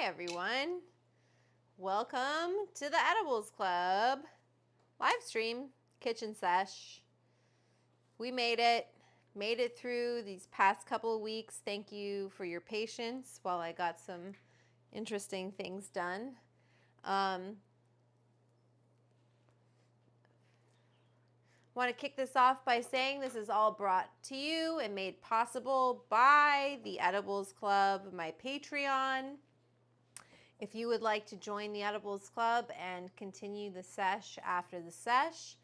Everyone, welcome to the Edibles Club live stream, Kitchen Sesh. We made it through these past couple of weeks. Thank you for your patience while I got some interesting things done. Want to kick this off by saying this is all brought to you and made possible by the Edibles Club, my Patreon. If you would like to join the Edibles Club and continue the sesh after the sesh,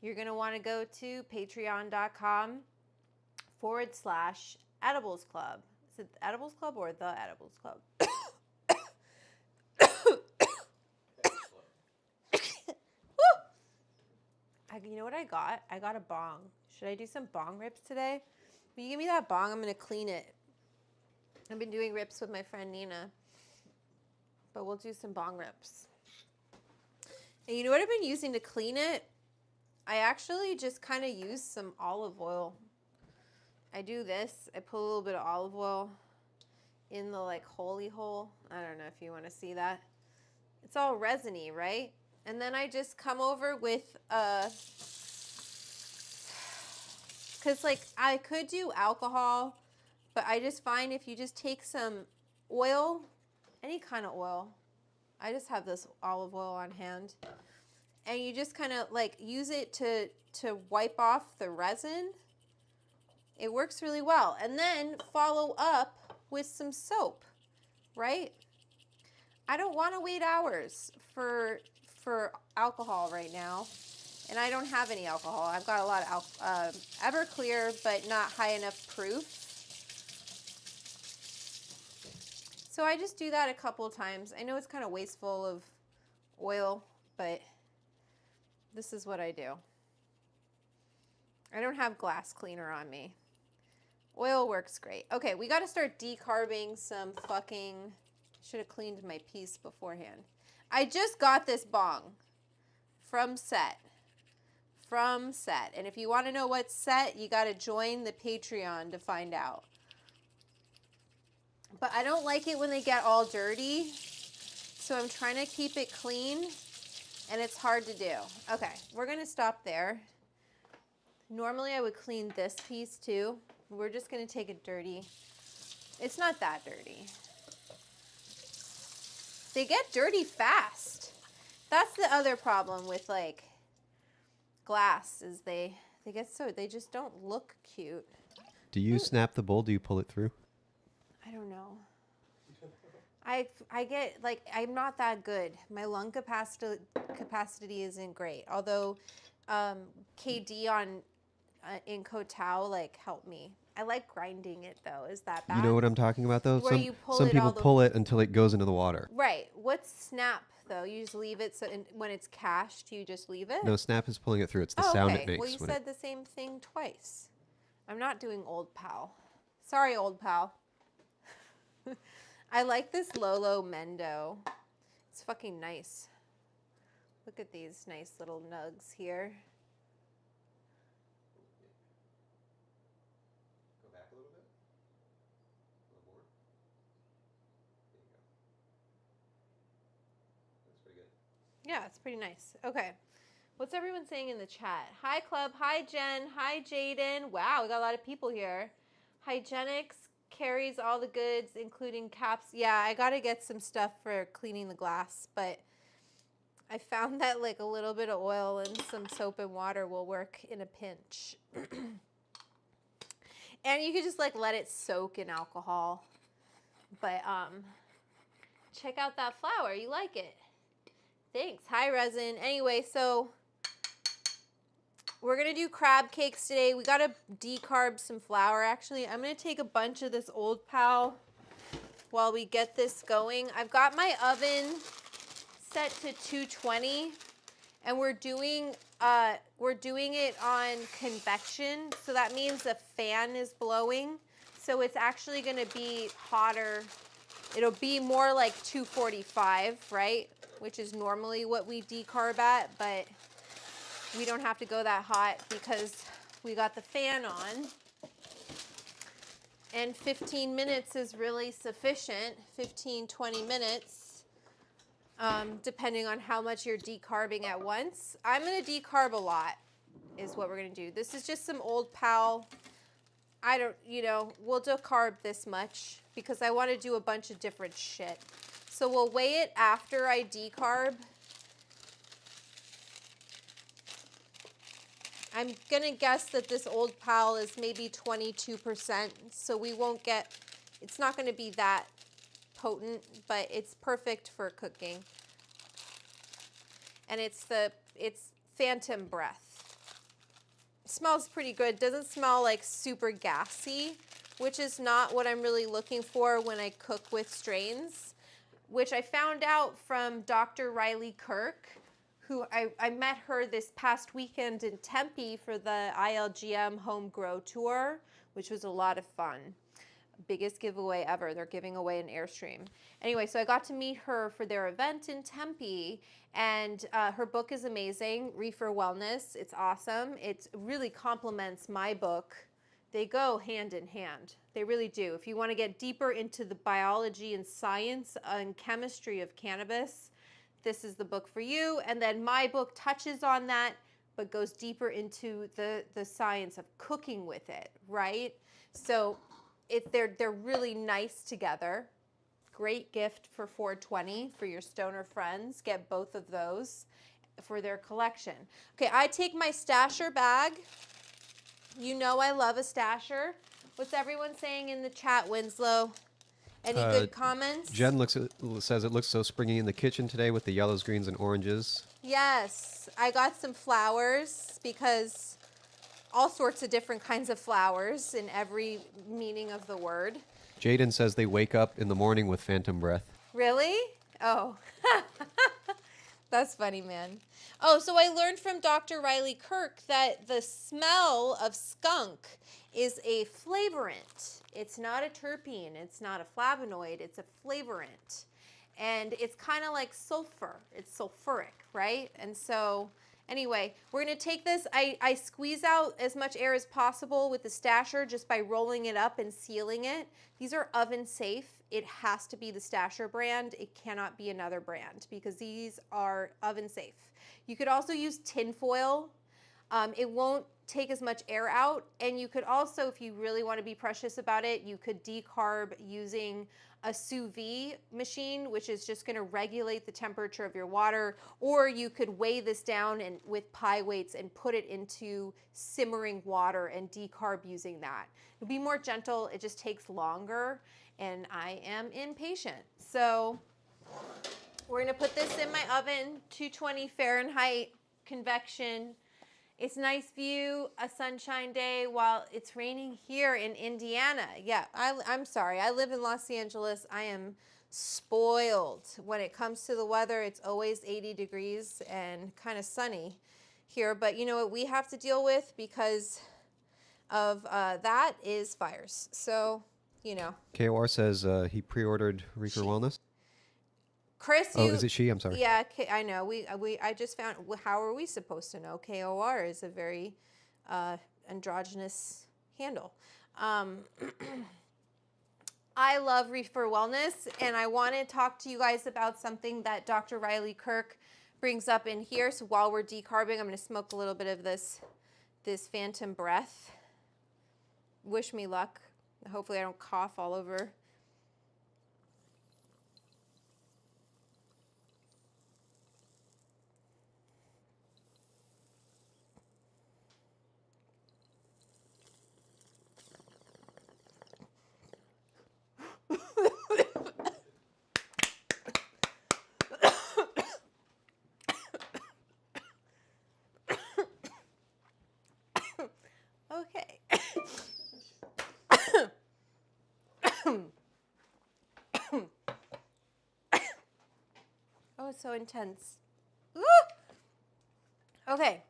you're going to want to go to patreon.com/Edibles Club. Is it the Edibles Club or the Edibles Club? You know what I got? I got a bong. Should I do some bong rips today? Will you give me that bong? I'm going to clean it. I've been doing rips with my friend Nina. But we'll do some bong rips. And you know what I've been using to clean it? I actually just kind of use some olive oil. I do this. I put a little bit of olive oil in the like holy hole. I don't know if you want to see that. It's all resiny, right? And then I just come over with because like I could do alcohol, but I just find if you just take some oil, any kind of oil. I just have this olive oil on hand. And you just kind of like use it to wipe off the resin. It works really well. And then follow up with some soap, right? I don't want to wait hours for alcohol right now. And I don't have any alcohol. I've got a lot of Everclear, but not high enough proof. So I just do that a couple of times. I know it's kind of wasteful of oil, but this is what I do. I don't have glass cleaner on me. Oil works great. Okay, we got to start decarbing some fucking... Should have cleaned my piece beforehand. I just got this bong from Set. And if you want to know what's Set, you got to join the Patreon to find out. But I don't like it when they get all dirty, so I'm trying to keep it clean, and it's hard to do. Okay, we're going to stop there. Normally I would clean this piece too. We're just going to take it dirty. It's not that dirty. They get dirty fast. That's the other problem with like glass is they just don't look cute. Do you snap the bowl? Do you pull it through? I don't know. I get like I'm not that good. My lung capacity isn't great. Although KD in Koh like helped me. I like grinding it though. Is that bad? You know what I'm talking about though? Where you pull some it people all the... pull it until it goes into the water. Right. What's snap though? You just leave it so when it's cashed, you just leave it? No, snap is pulling it through. It's the sound it makes. Well, you said the same thing twice. I'm not doing old pal. Sorry, old pal. I like this Lolo Mendo. It's fucking nice. Look at these nice little nugs here. Go back a little bit. A little more. There you go. That's pretty good. Yeah, it's pretty nice. Okay. What's everyone saying in the chat? Hi, Club. Hi, Jen. Hi, Jaden. Wow, we got a lot of people here. Hygienics carries all the goods, including caps. Yeah, I got to get some stuff for cleaning the glass, but I found that like a little bit of oil and some soap and water will work in a pinch. And you could just like let it soak in alcohol. But check out that flour. You like it? Thanks. Hi, Resin. Anyway, so we're going to do crab cakes today. We got to decarb some flour, actually. I'm going to take a bunch of this Old Pal while we get this going. I've got my oven set to 220, and we're doing it on convection. So that means the fan is blowing. So it's actually going to be hotter. It'll be more like 245, right? Which is normally what we decarb at, but we don't have to go that hot because we got the fan on. And 15 minutes is really sufficient, 15, 20 minutes, depending on how much you're decarbing at once. I'm gonna decarb a lot, is what we're gonna do. This is just some Old Pal. We'll decarb this much because I wanna do a bunch of different shit. So we'll weigh it after I decarb. I'm gonna guess that this Old Pal is maybe 22%, so we won't get, it's not gonna be that potent, but it's perfect for cooking. And it's Phantom Breath. It smells pretty good. Doesn't smell like super gassy, which is not what I'm really looking for when I cook with strains, which I found out from Dr. Riley Kirk, who I met her this past weekend in Tempe for the ILGM Home Grow Tour, which was a lot of fun. Biggest giveaway ever. They're giving away an Airstream. Anyway, so I got to meet her for their event in Tempe, and her book is amazing, Reefer Wellness. It's awesome. It really complements my book. They go hand in hand. They really do. If you want to get deeper into the biology and science and chemistry of cannabis, this is the book for you. And then my book touches on that, but goes deeper into the science of cooking with it, right? So they're really nice together. Great gift for 420 for your stoner friends. Get both of those for their collection. Okay, I take my stasher bag. You know I love a stasher. What's everyone saying in the chat, Winslow? Any good comments? Jen says it looks so springy in the kitchen today with the yellows, greens, and oranges. Yes, I got some flowers because all sorts of different kinds of flowers in every meaning of the word. Jaden says they wake up in the morning with phantom breath. Really? Oh, that's funny, man. Oh, so I learned from Dr. Riley Kirk that the smell of skunk is a flavorant. It's not a terpene. It's not a flavonoid. It's a flavorant. And it's kind of like sulfur. It's sulfuric, right? And so anyway, we're going to take this. I squeeze out as much air as possible with the stasher just by rolling it up and sealing it. These are oven safe. It has to be the Stasher brand. It cannot be another brand because these are oven safe. You could also use tin foil. It won't take as much air out. And you could also, if you really want to be precious about it, you could decarb using a sous vide machine, which is just going to regulate the temperature of your water. Or you could weigh this down and with pie weights and put it into simmering water and decarb using that. It'll be more gentle. It just takes longer. And I am impatient. So we're going to put this in my oven, 220 Fahrenheit, convection. It's nice view, a sunshine day while it's raining here in Indiana. Yeah, I'm sorry. I live in Los Angeles. I am spoiled. When it comes to the weather, it's always 80 degrees and kind of sunny here. But you know what we have to deal with because of that is fires. So, you know. KOR says he pre-ordered Reefer Wellness. Chris, is it she? I'm sorry. Yeah, I know. I just found. How are we supposed to know? KOR is a very androgynous handle. I love Reefer Wellness, and I want to talk to you guys about something that Dr. Riley Kirk brings up in here. So while we're decarbing, I'm going to smoke a little bit of this Phantom Breath. Wish me luck Hopefully I don't cough all over. Okay. Oh, it's so intense. Woo! Okay.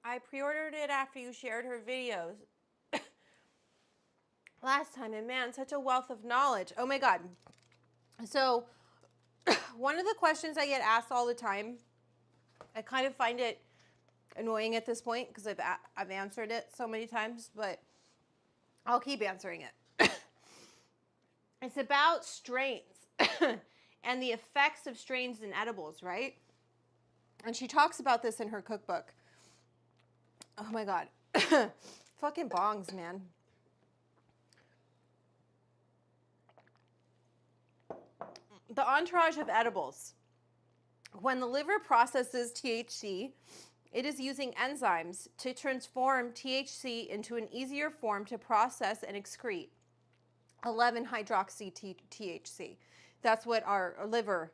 I pre-ordered it after you shared her videos last time, and man, such a wealth of knowledge. Oh my God. So one of the questions I get asked all the time, I kind of find it annoying at this point because I've answered it so many times, but I'll keep answering it. It's about strains and the effects of strains in edibles, right? And she talks about this in her cookbook. Oh my God. Fucking bongs, man. The entourage of edibles. When the liver processes THC, it is using enzymes to transform THC into an easier form to process and excrete 11-hydroxy-THC. That's what our liver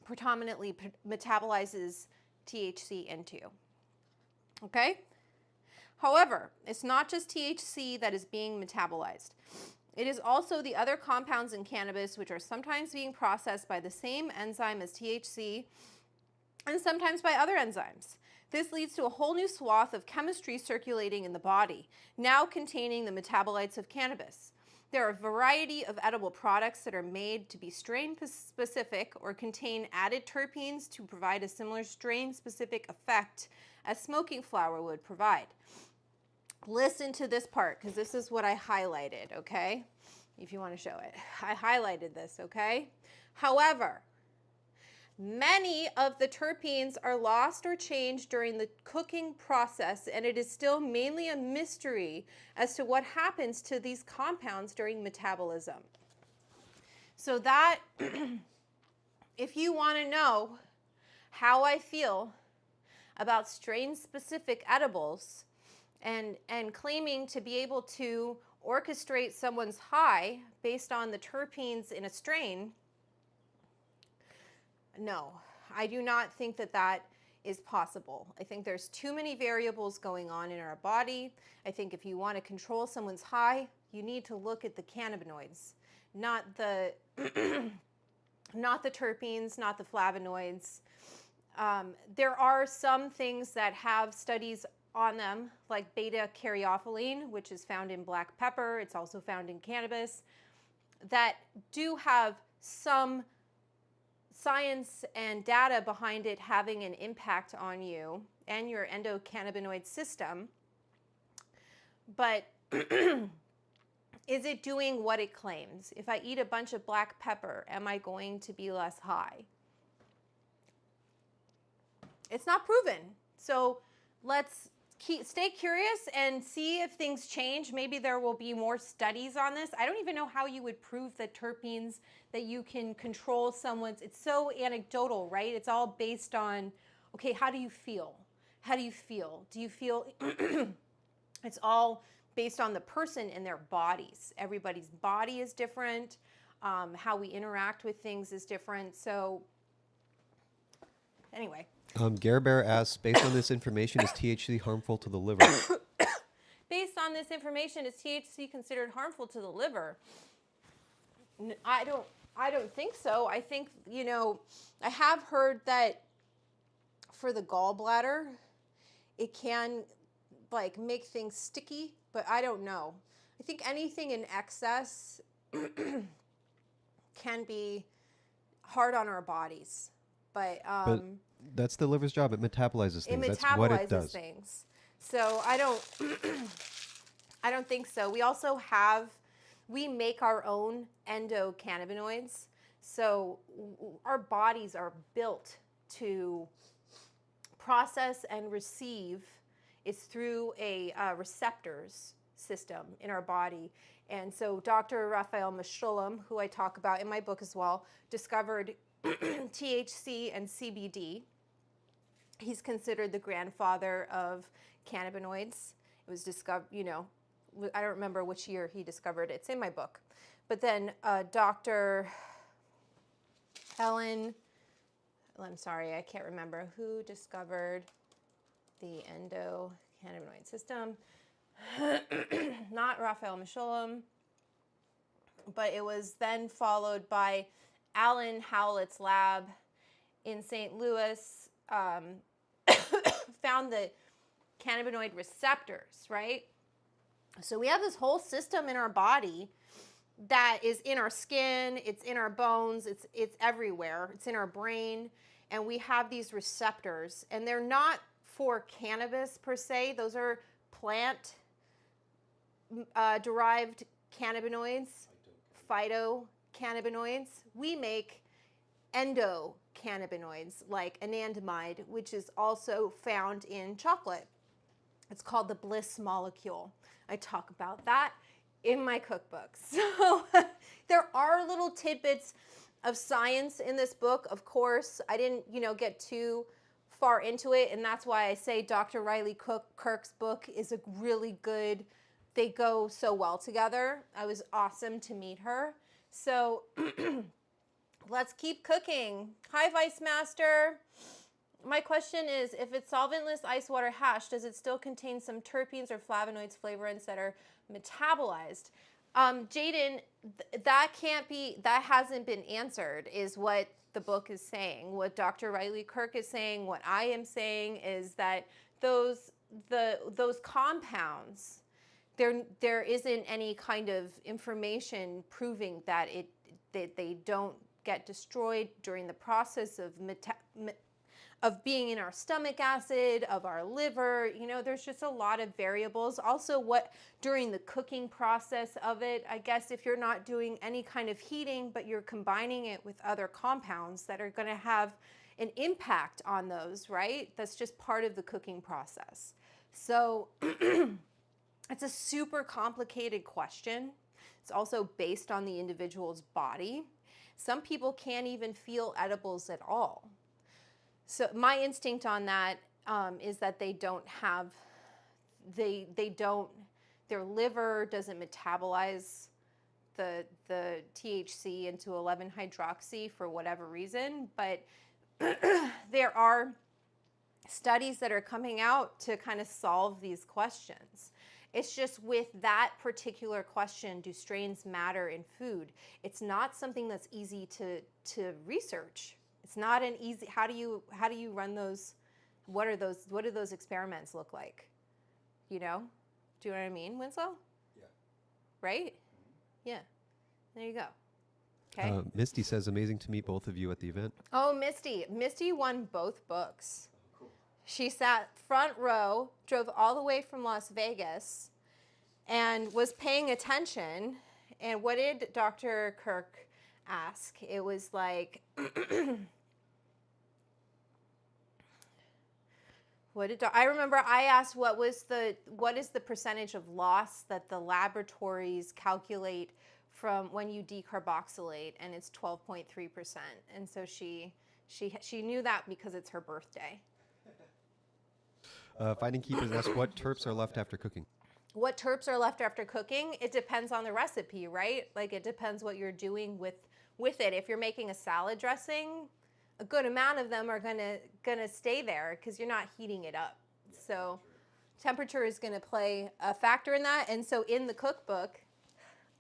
predominantly metabolizes THC into. Okay? However, it's not just THC that is being metabolized. It is also the other compounds in cannabis which are sometimes being processed by the same enzyme as THC and sometimes by other enzymes. This leads to a whole new swath of chemistry circulating in the body, now containing the metabolites of cannabis. There are a variety of edible products that are made to be strain-specific or contain added terpenes to provide a similar strain-specific effect as smoking flower would provide. Listen to this part, because this is what I highlighted, okay? If you want to show it. I highlighted this, okay? However, many of the terpenes are lost or changed during the cooking process, and it is still mainly a mystery as to what happens to these compounds during metabolism. So that, if you want to know how I feel about strain-specific edibles and claiming to be able to orchestrate someone's high based on the terpenes in a strain, no, I do not think that that is possible. I think there's too many variables going on in our body. I think if you want to control someone's high, you need to look at the cannabinoids, not the not the terpenes, not the flavonoids. There are some things that have studies on them, like beta-caryophyllene, which is found in black pepper. It's also found in cannabis, that do have some science and data behind it having an impact on you and your endocannabinoid system. But is it doing what it claims? If I eat a bunch of black pepper, am I going to be less high? It's not proven. So let's stay curious and see if things change. Maybe there will be more studies on this. I don't even know how you would prove that terpenes, that you can control someone's, it's so anecdotal, right? It's all based on, okay, how do you feel? How do you feel? Do you feel, it's all based on the person and their bodies. Everybody's body is different. How we interact with things is different. So anyway. Gare Bear asks, based on this information, is THC harmful to the liver? Based on this information, is THC considered harmful to the liver? I don't think so. I think, you know, I have heard that for the gallbladder, it can like make things sticky, but I don't know. I think anything in excess can be hard on our bodies, but that's the liver's job. It metabolizes things. It That's what it metabolizes does. things. So I don't think so. We also we make our own endocannabinoids. So our bodies are built to process and receive is through a receptors system in our body. And so Dr. Raphael Mechoulam, who I talk about in my book as well, discovered THC and CBD. He's considered the grandfather of cannabinoids. It was discovered, you know, I don't remember which year he discovered it. It's in my book. But then Dr. Ellen, I'm sorry, I can't remember who discovered the endocannabinoid system. Not Raphael Mechoulam, but it was then followed by Alan Howlett's lab in St. Louis, found the cannabinoid receptors, right? So we have this whole system in our body that is in our skin, it's in our bones, it's everywhere, it's in our brain, and we have these receptors, and they're not for cannabis per se. Those are plant derived cannabinoids, phytocannabinoids. We make endocannabinoids like anandamide, which is also found in chocolate. It's called the bliss molecule. I talk about that in my cookbook. So there are little tidbits of science in this book. Of course, I didn't, get too far into it, and that's why I say Dr. Riley Kirk's book is a really good, they go so well together. It was awesome to meet her. So let's keep cooking. Hi, Vice Master. My question is, if it's solventless ice water hash, does it still contain some terpenes or flavonoids, flavorants that are metabolized? Jaden, that hasn't been answered, is what the book is saying. What Dr. Riley Kirk is saying, what I am saying is that those compounds, there isn't any kind of information proving that they don't get destroyed during the process of being in our stomach acid, of our liver. There's just a lot of variables. Also, what during the cooking process of it, I guess if you're not doing any kind of heating, but you're combining it with other compounds that are going to have an impact on those, right? That's just part of the cooking process. So it's a super complicated question. It's also based on the individual's body. Some people can't even feel edibles at all. So my instinct on that is that their liver doesn't metabolize the THC into 11-hydroxy for whatever reason, but there are studies that are coming out to kind of solve these questions. It's just with that particular question, do strains matter in food? It's not something that's easy to research. It's not an easy, how do you run those, what do those experiments look like? Do you know what I mean, Winslow? Yeah. Right? Mm-hmm. Yeah. There you go. Okay. Misty says, amazing to meet both of you at the event. Oh, Misty won both books. Oh, cool. She sat front row, drove all the way from Las Vegas, and was paying attention. And what did Dr. Kirk ask? It was like, I remember I asked what is the percentage of loss that the laboratories calculate from when you decarboxylate, and it's 12.3%. And so she knew that because it's her birthday. Finding Keepers asks, what terps are left after cooking? What terps are left after cooking? It depends on the recipe, right? Like, it depends what you're doing with it. If you're making a salad dressing, a good amount of them are gonna stay there because you're not heating it up. So temperature is gonna play a factor in that. And so in the cookbook,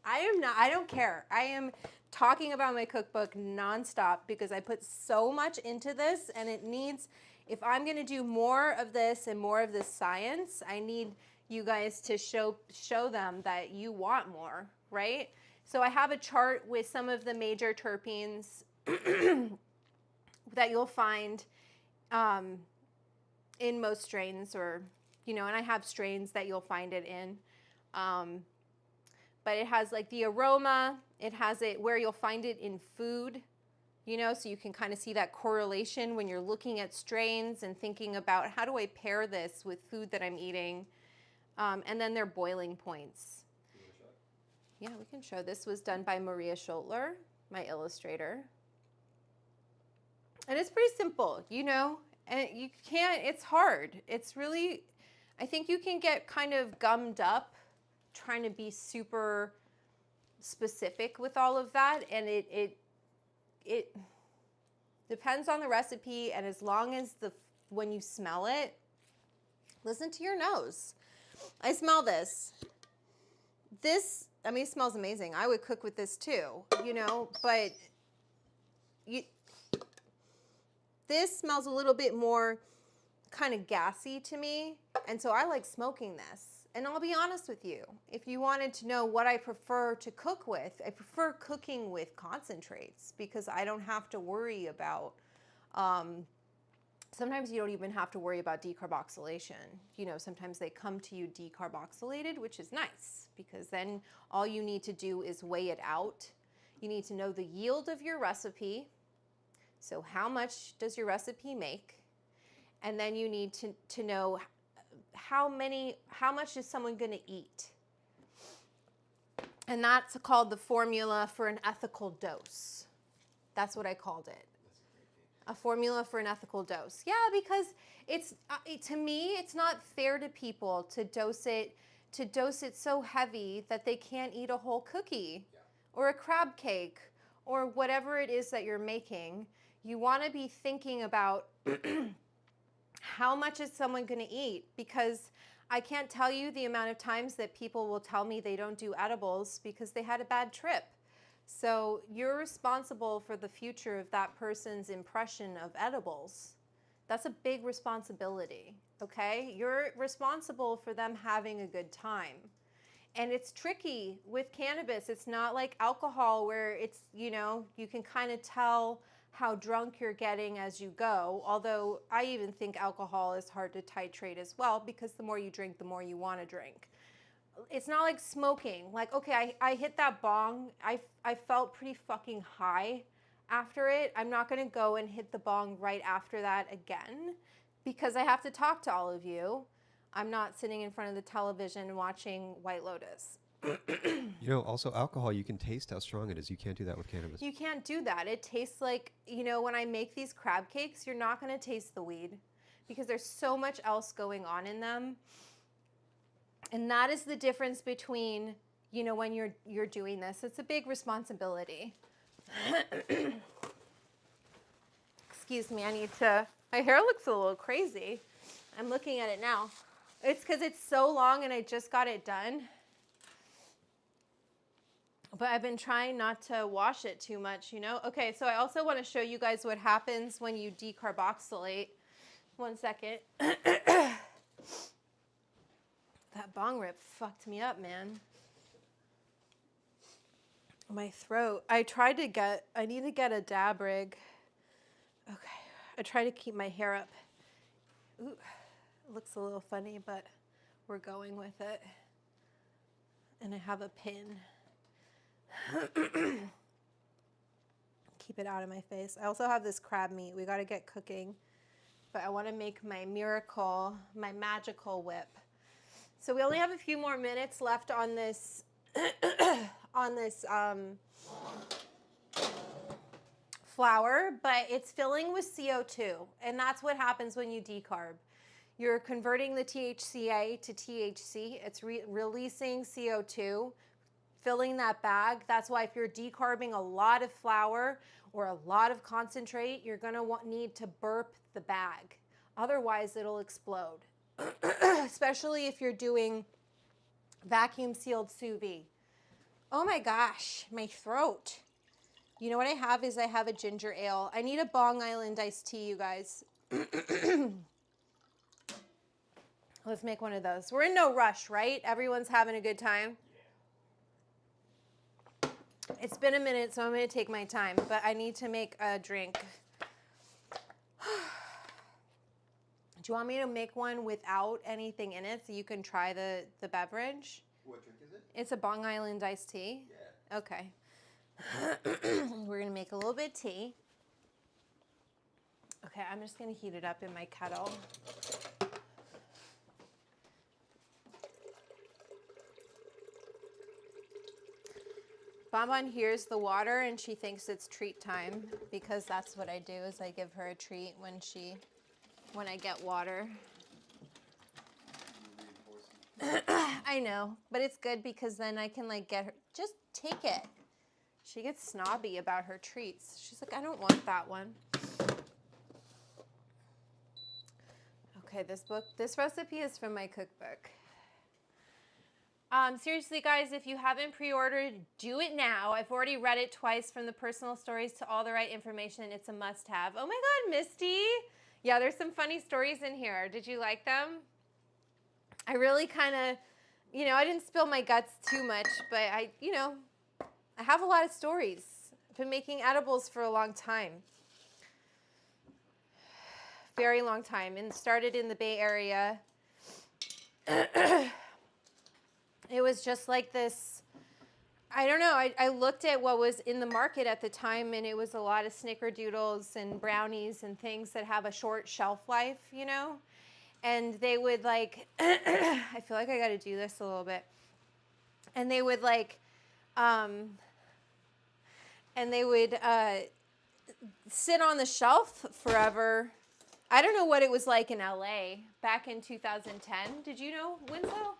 I don't care. I am talking about my cookbook nonstop because I put so much into this, and it needs, if I'm gonna do more of this and more of this science, I need you guys to show them that you want more, right? So I have a chart with some of the major terpenes that you'll find in most strains, or, and I have strains that you'll find it in. But it has like the aroma, it has it where you'll find it in food, you know, so you can kind of see that correlation when you're looking at strains and thinking about how do I pair this with food that I'm eating, and then their boiling points. Yeah, we can show. This was done by Maria Schultler, my illustrator. And it's pretty simple, you know, and you can't, it's hard. It's really, I think you can get kind of gummed up trying to be super specific with all of that, and it depends on the recipe, and as long as when you smell it, listen to your nose. I smell this. This, I mean, it smells amazing. I would cook with this too, you know, but this smells a little bit more kind of gassy to me, and so I like smoking this. And I'll be honest with you, if you wanted to know what I prefer to cook with, I prefer cooking with concentrates because I don't have to worry about, sometimes you don't even have to worry about decarboxylation. You know, sometimes they come to you decarboxylated, which is nice because then all you need to do is weigh it out. You need to know the yield of your recipe. So how much does your recipe make? And then you need to know how much is someone going to eat? And that's called the formula for an ethical dose. That's what I called it. A formula for an ethical dose. Yeah, because it's to me, it's not fair to people to dose it so heavy that they can't eat a whole cookie or a crab cake or whatever it is that you're making. You want to be thinking about how much is someone going to eat? Because I can't tell you the amount of times that people will tell me they don't do edibles because they had a bad trip. So you're responsible for the future of that person's impression of edibles. That's a big responsibility, okay? You're responsible for them having a good time. And it's tricky with cannabis. It's not like alcohol where it's, you know, you can kind of tell how drunk you're getting as you go. Although I even think alcohol is hard to titrate as well because the more you drink, the more you want to drink. It's not like smoking. Like, okay, I hit that bong. I felt pretty fucking high after it. I'm not going to go and hit the bong right after that again because I have to talk to all of you. I'm not sitting in front of the television watching White Lotus. You know, also alcohol, you can taste how strong it is. You can't do that with cannabis. You can't do that. It tastes like, you know, when I make these crab cakes, you're not going to taste the weed because there's so much else going on in them. And that is the difference between, you know, when you're doing this. It's a big responsibility. Excuse me, my hair looks a little crazy. I'm looking at it now. It's because it's so long and I just got it done. But I've been trying not to wash it too much, you know? Okay, so I also want to show you guys what happens when you decarboxylate. 1 second. That bong rip fucked me up, man. My throat. I need to get a dab rig. Okay, I try to keep my hair up. Ooh, it looks a little funny, but we're going with it. And I have a pin. Keep it out of my face. I also have this crab meat. We got to get cooking. But I want to make my magical whip. So we only have a few more minutes left on this flour, but it's filling with CO2, and that's what happens when you decarb. You're converting the THCA to THC. It's releasing CO2, filling that bag. That's why if you're decarbing a lot of flour or a lot of concentrate, you're going to need to burp the bag. Otherwise, it'll explode, especially if you're doing vacuum sealed sous vide. Oh my gosh, my throat. You know what I have is I have a ginger ale. I need a Bong Island iced tea, you guys. Let's make one of those. We're in no rush, right? Everyone's having a good time. It's been a minute, so I'm going to take my time, but I need to make a drink. Do you want me to make one without anything in it so you can try the beverage? What drink is it? It's a Bong Island iced tea. Yeah. Okay. We're going to make a little bit of tea. Okay, I'm just gonna heat it up in my kettle. Bonbon hears the water and she thinks it's treat time because that's what I do is I give her a treat when I get water. I know, but it's good because then I can like get her, just take it. She gets snobby about her treats. She's like, I don't want that one. Okay, this recipe is from my cookbook. Seriously, guys, if you haven't pre-ordered, do it now. I've already read it twice, from the personal stories to all the right information. It's a must-have. Oh my God, Misty. Yeah, there's some funny stories in here. Did you like them? I really kind of, I didn't spill my guts too much, but I have a lot of stories. I've been making edibles for a long time. Very long time, and started in the Bay Area. It was just like this, I don't know, I looked at what was in the market at the time, and it was a lot of snickerdoodles and brownies and things that have a short shelf life, and they would like, I feel like I got to do this a little bit, and they would like, sit on the shelf forever. I don't know what it was like in LA back in 2010. Did you know, Winslow?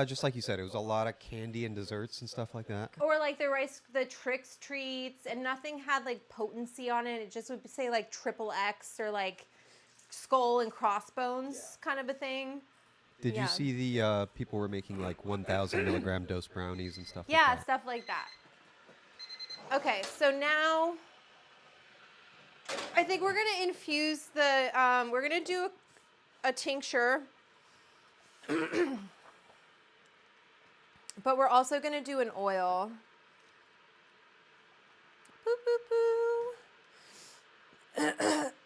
Just like you said, it was a lot of candy and desserts and stuff like that. Or like the Trix treats, and nothing had like potency on it. It just would say like XXX or like skull and crossbones kind of a thing. Did you see the people were making like 1,000 milligram dose brownies and stuff like that? Yeah, stuff like that. Okay, so now I think we're going to infuse we're going to do a tincture. But we're also going to do an oil. Boo, boo, boo.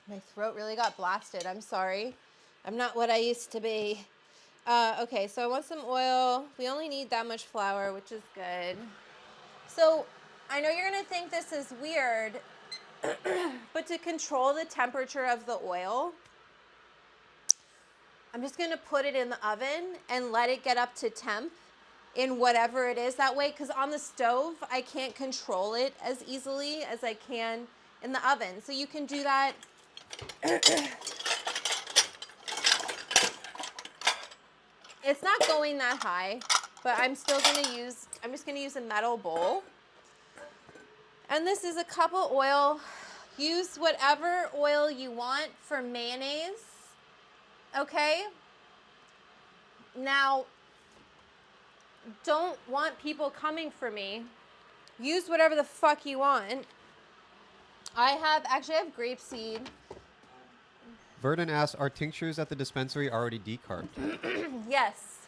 My throat really got blasted. I'm sorry. I'm not what I used to be. Okay, so I want some oil. We only need that much flour, which is good. So I know you're going to think this is weird, but to control the temperature of the oil, I'm just going to put it in the oven and let it get up to temp in whatever it is that way, because on the stove, I can't control it as easily as I can in the oven. So you can do that. It's not going that high, but I'm just going to use a metal bowl. And this is a cup of oil. Use whatever oil you want for mayonnaise. Okay? Now, don't want people coming for me. Use whatever the fuck you want. I have grapeseed. Vernon asked, are tinctures at the dispensary already decarbed? Yes.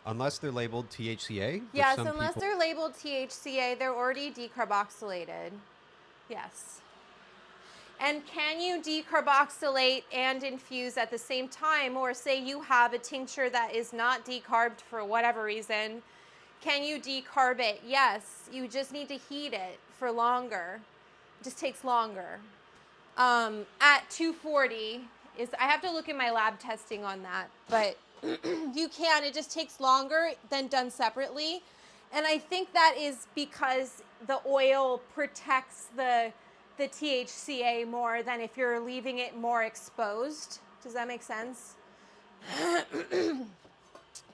Unless they're labeled THCA? Yes, unless they're labeled THCA, they're already decarboxylated. Yes. And can you decarboxylate and infuse at the same time? Or say you have a tincture that is not decarbed for whatever reason. Can you decarb it? Yes. You just need to heat it for longer. It just takes longer. At 240 I have to look at my lab testing on that, but you can. It just takes longer than done separately. And I think that is because the oil protects the THCA more than if you're leaving it more exposed. Does that make sense?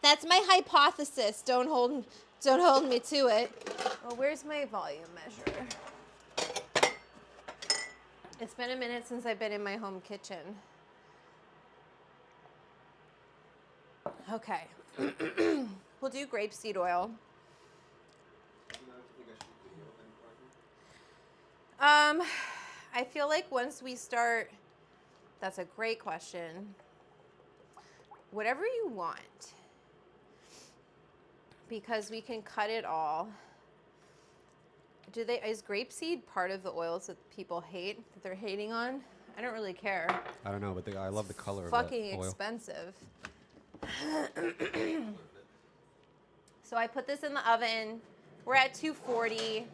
That's my hypothesis. Don't hold me to it. Well, where's my volume measure? It's been a minute since I've been in my home kitchen. Okay. We'll do grapeseed oil. I feel like once we start, that's a great question. Whatever you want, because we can cut it all. Is grapeseed part of the oils that people hate, that they're hating on? I don't really care. I don't know, but I love the color of fucking that oil. Expensive. So I put this in the oven. We're at 240.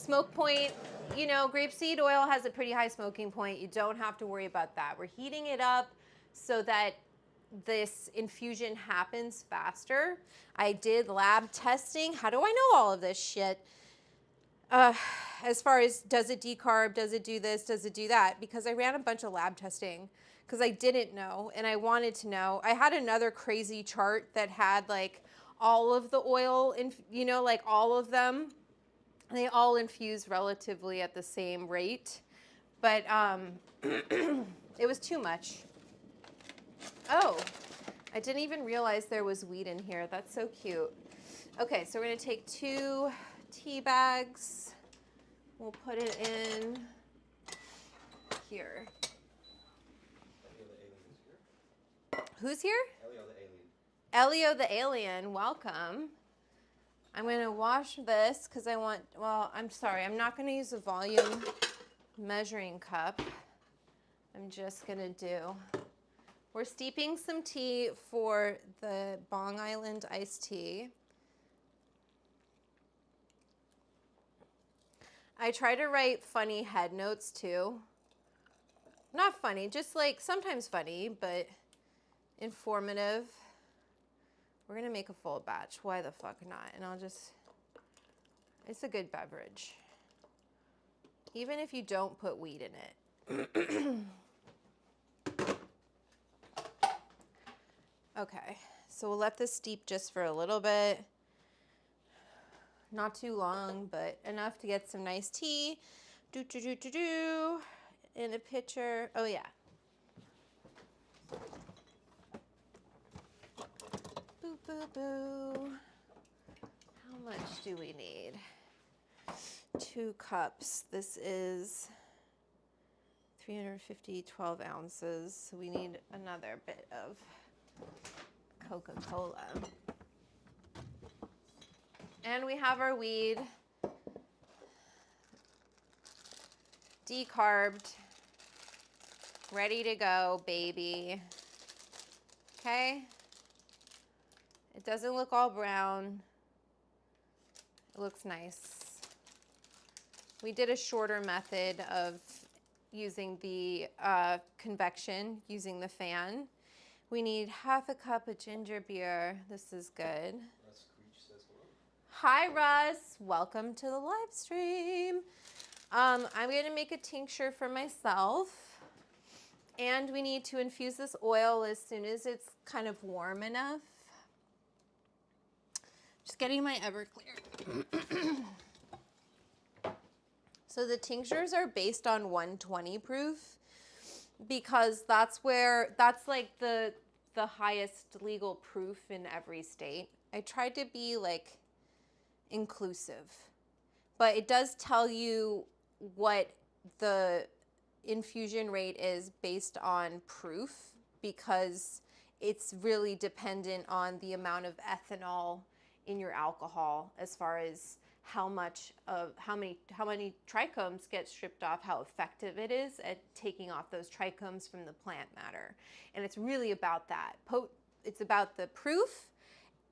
smoke point, you know, grapeseed oil has a pretty high smoking point. You don't have to worry about that. We're heating it up so that this infusion happens faster. I did lab testing. How do I know all of this shit? As far as does it decarb, does it do this, does it do that? Because I ran a bunch of lab testing because I didn't know and I wanted to know. I had another crazy chart that had like all of the oil, you know, like all of them. They all infuse relatively at the same rate, but it was too much. Oh, I didn't even realize there was weed in here. That's so cute. Okay, so we're gonna take 2 tea bags. We'll put it in here. Who's here? Elio the alien. Elio the alien, welcome. I'm gonna wash this because I want, well, I'm sorry, I'm not gonna use a volume measuring cup. I'm just gonna do, we're steeping some tea for the Bong Island iced tea. I try to write funny head notes too. Not funny, just like sometimes funny, but informative. We're gonna make a full batch. Why the fuck not? And I'll just, it's a good beverage. Even if you don't put weed in it. Okay, so we'll let this steep just for a little bit. Not too long, but enough to get some nice tea. In a pitcher. Oh yeah. Boo, boo, boo. How much do we need? 2 cups. This is 350, 12 ounces. So we need another bit of Coca-Cola. And we have our weed. Decarbed. Ready to go, baby. Okay? It doesn't look all brown. It looks nice. We did a shorter method of using the convection, using the fan. We need half a cup of ginger beer. This is good. Hi, Russ. Welcome to the live stream. I'm going to make a tincture for myself. And we need to infuse this oil as soon as it's kind of warm enough. Just getting my Everclear. So the tinctures are based on 120 proof because that's like the highest legal proof in every state. I tried to be like inclusive, but it does tell you what the infusion rate is based on proof because it's really dependent on the amount of ethanol in your alcohol as far as how many trichomes get stripped off, how effective it is at taking off those trichomes from the plant matter. And it's really about that. It's about the proof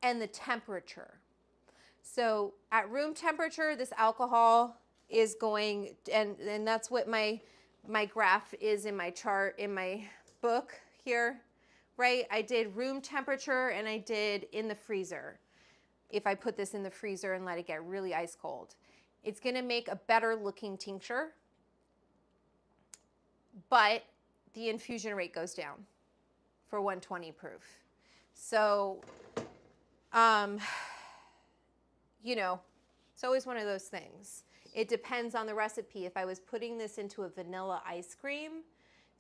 and the temperature. So at room temperature, this alcohol is going, and that's what my graph is in my chart, in my book here, right? I did room temperature and I did in the freezer. If I put this in the freezer and let it get really ice cold, it's gonna make a better looking tincture, but the infusion rate goes down for 120 proof. So, you know, it's always one of those things. It depends on the recipe. If I was putting this into a vanilla ice cream,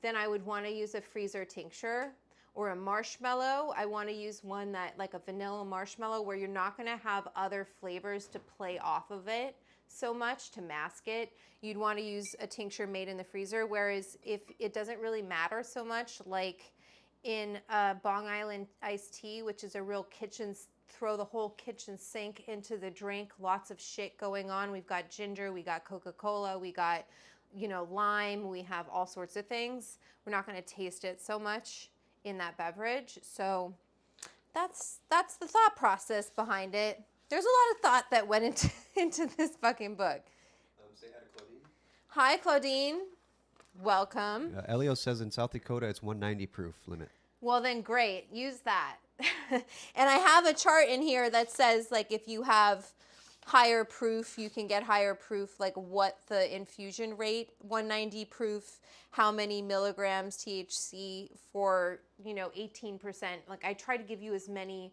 then I would want to use a freezer tincture. Or a marshmallow, I want to use one that like a vanilla marshmallow where you're not going to have other flavors to play off of it so much to mask it. You'd want to use a tincture made in the freezer, whereas if it doesn't really matter so much, like in Bong Island iced tea, which is a real kitchen, throw the whole kitchen sink into the drink, lots of shit going on. We've got ginger, we got Coca-Cola, we got, you know, lime, we have all sorts of things. We're not going to taste it so much in that beverage. So that's the thought process behind it. There's a lot of thought that went into this fucking book. I'm Hi, Claudine. Welcome. Elio says in South Dakota it's 190 proof limit. Well, then great. Use that. And I have a chart in here that says, like, if you have higher proof, you can get higher proof, like what the infusion rate, 190 proof, how many milligrams THC for, 18%. Like, I try to give you as many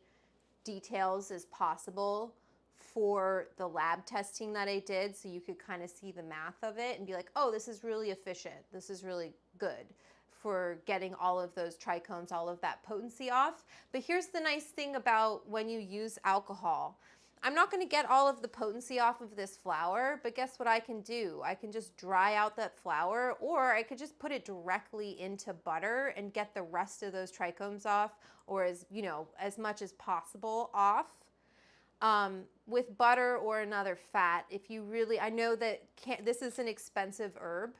details as possible for the lab testing that I did, so you could kind of see the math of it and be like, oh, this is really efficient. This is really good for getting all of those trichomes, all of that potency off. But here's the nice thing about when you use alcohol. I'm not going to get all of the potency off of this flower, but guess what I can do? I can just dry out that flower, or I could just put it directly into butter and get the rest of those trichomes off, or as much as possible off. With butter or another fat, if you really, I know that this is an expensive herb,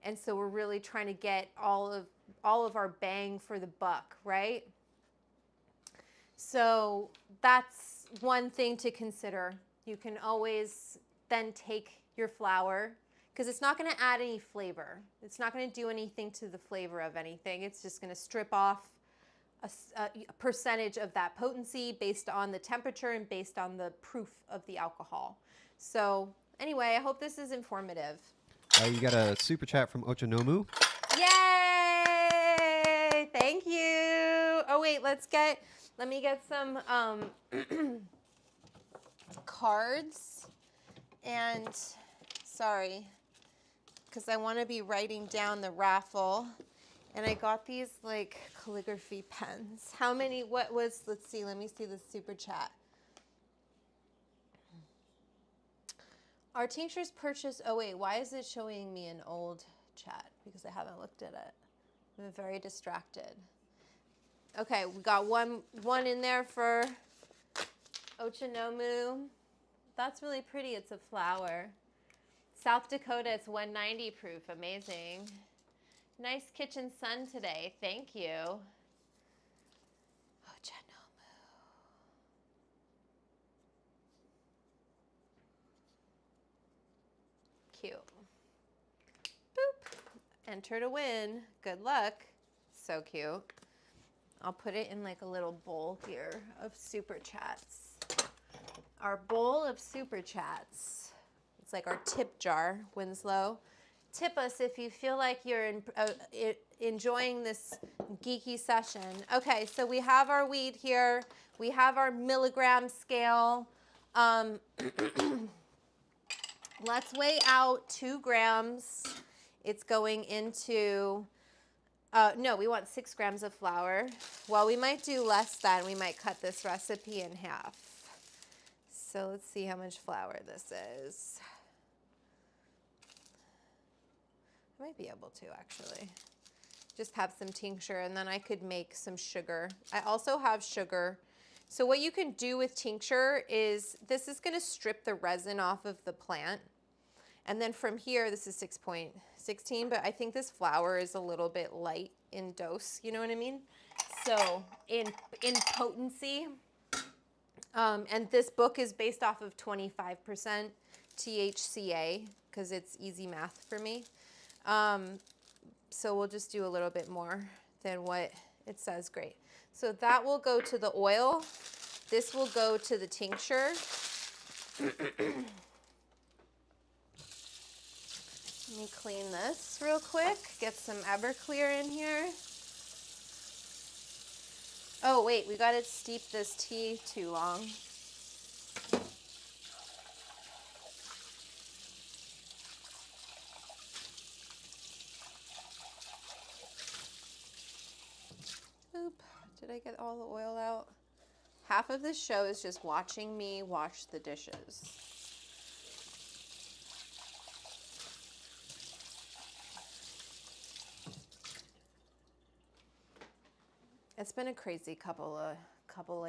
and so we're really trying to get all of our bang for the buck, right? So that's one thing to consider. You can always then take your flour, because it's not going to add any flavor. It's not going to do anything to the flavor of anything. It's just going to strip off a percentage of that potency based on the temperature and based on the proof of the alcohol. So anyway, I hope this is informative. You got a super chat from Ochinomu. Yay! Thank you. Oh wait, let me get some cards. And sorry, because I want to be writing down the raffle. And I got these like calligraphy pens. How many, let's see, let me see the super chat. Our tinctures purchase, oh wait, why is it showing me an old chat? Because I haven't looked at it. I'm very distracted. Okay, we got one in there for Ochinomu. That's really pretty, it's a flower. South Dakota, it's 190 proof, amazing. Nice kitchen sun today. Thank you. Ochinomu. Cute. Boop. Enter to win. Good luck. So cute. I'll put it in like a little bowl here of super chats. Our bowl of super chats. It's like our tip jar, Winslow. Tip us if you feel like you're enjoying this geeky session. Okay, so we have our weed here. We have our milligram scale. Let's weigh out 2 grams. It's going into, no, we want 6 grams of flour. Well, we might do less than. We might cut this recipe in half. So let's see how much flour this is. I might be able to actually. Just have some tincture, and then I could make some sugar. I also have sugar. So what you can do with tincture is, this is gonna strip the resin off of the plant. And then from here, this is 6.16, but I think this flour is a little bit light in dose, you know what I mean? So in potency, and this book is based off of 25% THCA, because it's easy math for me. So we'll just do a little bit more than what it says. Great. So that will go to the oil. This will go to the tincture. Let me clean this real quick. Get some Everclear in here. Oh wait, we gotta steep this tea too long. Oop, did I get all the oil out? Half of this show is just watching me wash the dishes. It's been a crazy couple of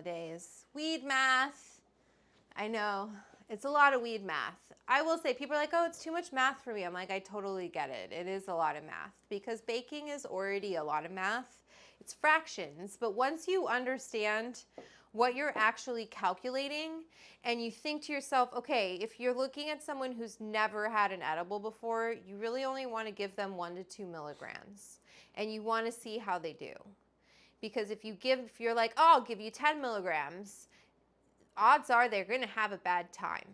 days. Weed math. I know. It's a lot of weed math. I will say, people are like, oh, it's too much math for me. I'm like, I totally get it. It is a lot of math, because baking is already a lot of math. It's fractions, but once you understand what you're actually calculating, and you think to yourself, okay, if you're looking at someone who's never had an edible before, you really only want to give them 1 to 2 milligrams, and you want to see how they do. Because if you're like, oh, I'll give you 10 milligrams, odds are they're going to have a bad time,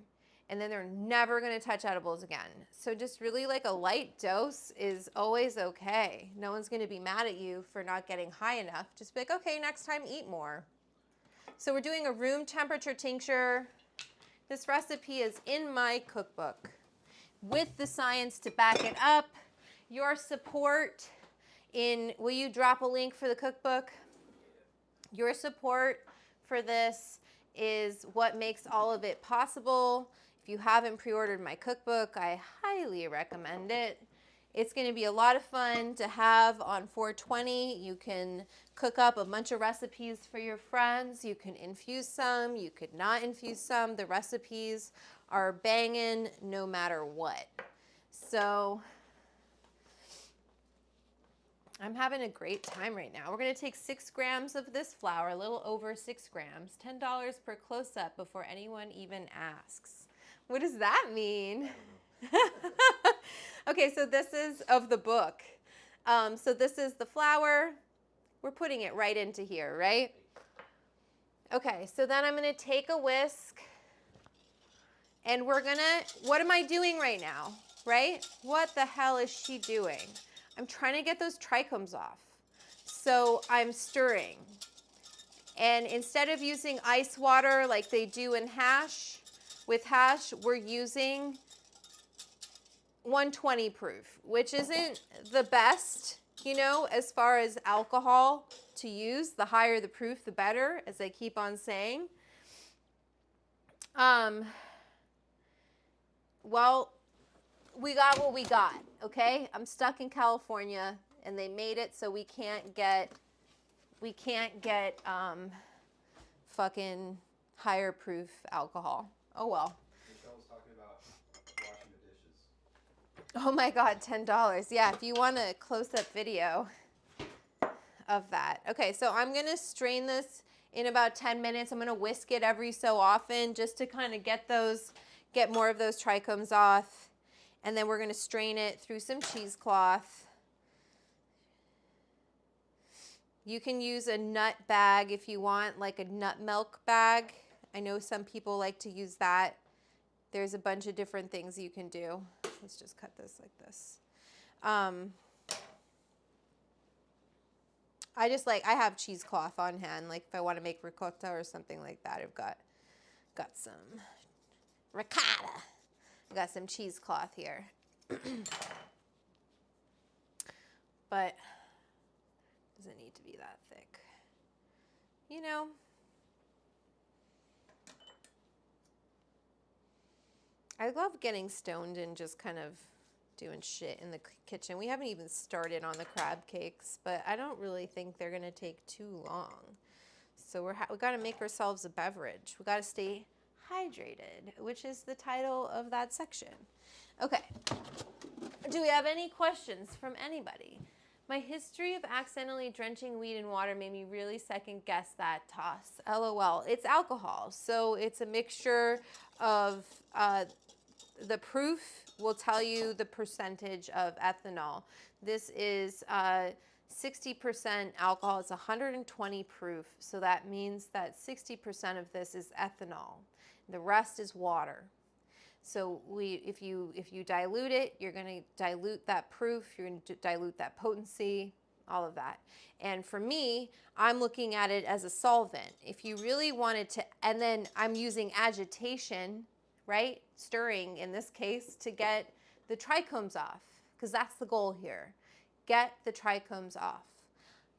and then they're never going to touch edibles again. So just really like a light dose is always okay. No one's going to be mad at you for not getting high enough. Just be like, okay, next time eat more. So we're doing a room temperature tincture. This recipe is in my cookbook with the science to back it up. Your support will you drop a link for the cookbook? Your support for this is what makes all of it possible. If you haven't pre-ordered my cookbook, I highly recommend it. It's going to be a lot of fun to have on 420. You can cook up a bunch of recipes for your friends. You can infuse some. You could not infuse some. The recipes are banging no matter what. So I'm having a great time right now. We're going to take 6 grams of this flour, a little over 6 grams, $10 per close-up before anyone even asks. What does that mean? Okay, so this is of the book. So this is the flour. We're putting it right into here, right? Okay, so then I'm going to take a whisk, and what am I doing right now, right? What the hell is she doing? I'm trying to get those trichomes off. So I'm stirring. And instead of using ice water like they do in hash, with hash, we're using 120 proof, which isn't the best, you know, as far as alcohol to use. The higher the proof, the better, as I keep on saying. Well, we got what we got, okay? I'm stuck in California, and they made it so we can't get fucking higher proof alcohol. Oh well. Michelle was talking about washing the dishes. Oh my God, $10. Yeah, if you want a close-up video of that. Okay, so I'm gonna strain this in about 10 minutes. I'm gonna whisk it every so often just to kind of get more of those trichomes off. And then we're gonna strain it through some cheesecloth. You can use a nut bag if you want, like a nut milk bag. I know some people like to use that. There's a bunch of different things you can do. Let's just cut this like this. I have cheesecloth on hand, like if I want to make ricotta or something like that. I've got some ricotta. I've got some cheesecloth here. But doesn't need to be that thick. You know, I love getting stoned and just kind of doing shit in the kitchen. We haven't even started on the crab cakes, but I don't really think they're gonna take too long. So we got to make ourselves a beverage. We got to stay hydrated, which is the title of that section. Okay. Do we have any questions from anybody? My history of accidentally drenching weed in water made me really second guess that toss. LOL. It's alcohol, so it's a mixture of the proof will tell you the percentage of ethanol. This is 60% alcohol. It's 120 proof, so that means that 60% of this is ethanol. The rest is water. So if you dilute it, you're going to dilute that proof, you're going to dilute that potency, all of that. And for me, I'm looking at it as a solvent. If you really wanted to, and then I'm using agitation, right? Stirring in this case to get the trichomes off, because that's the goal here. Get the trichomes off.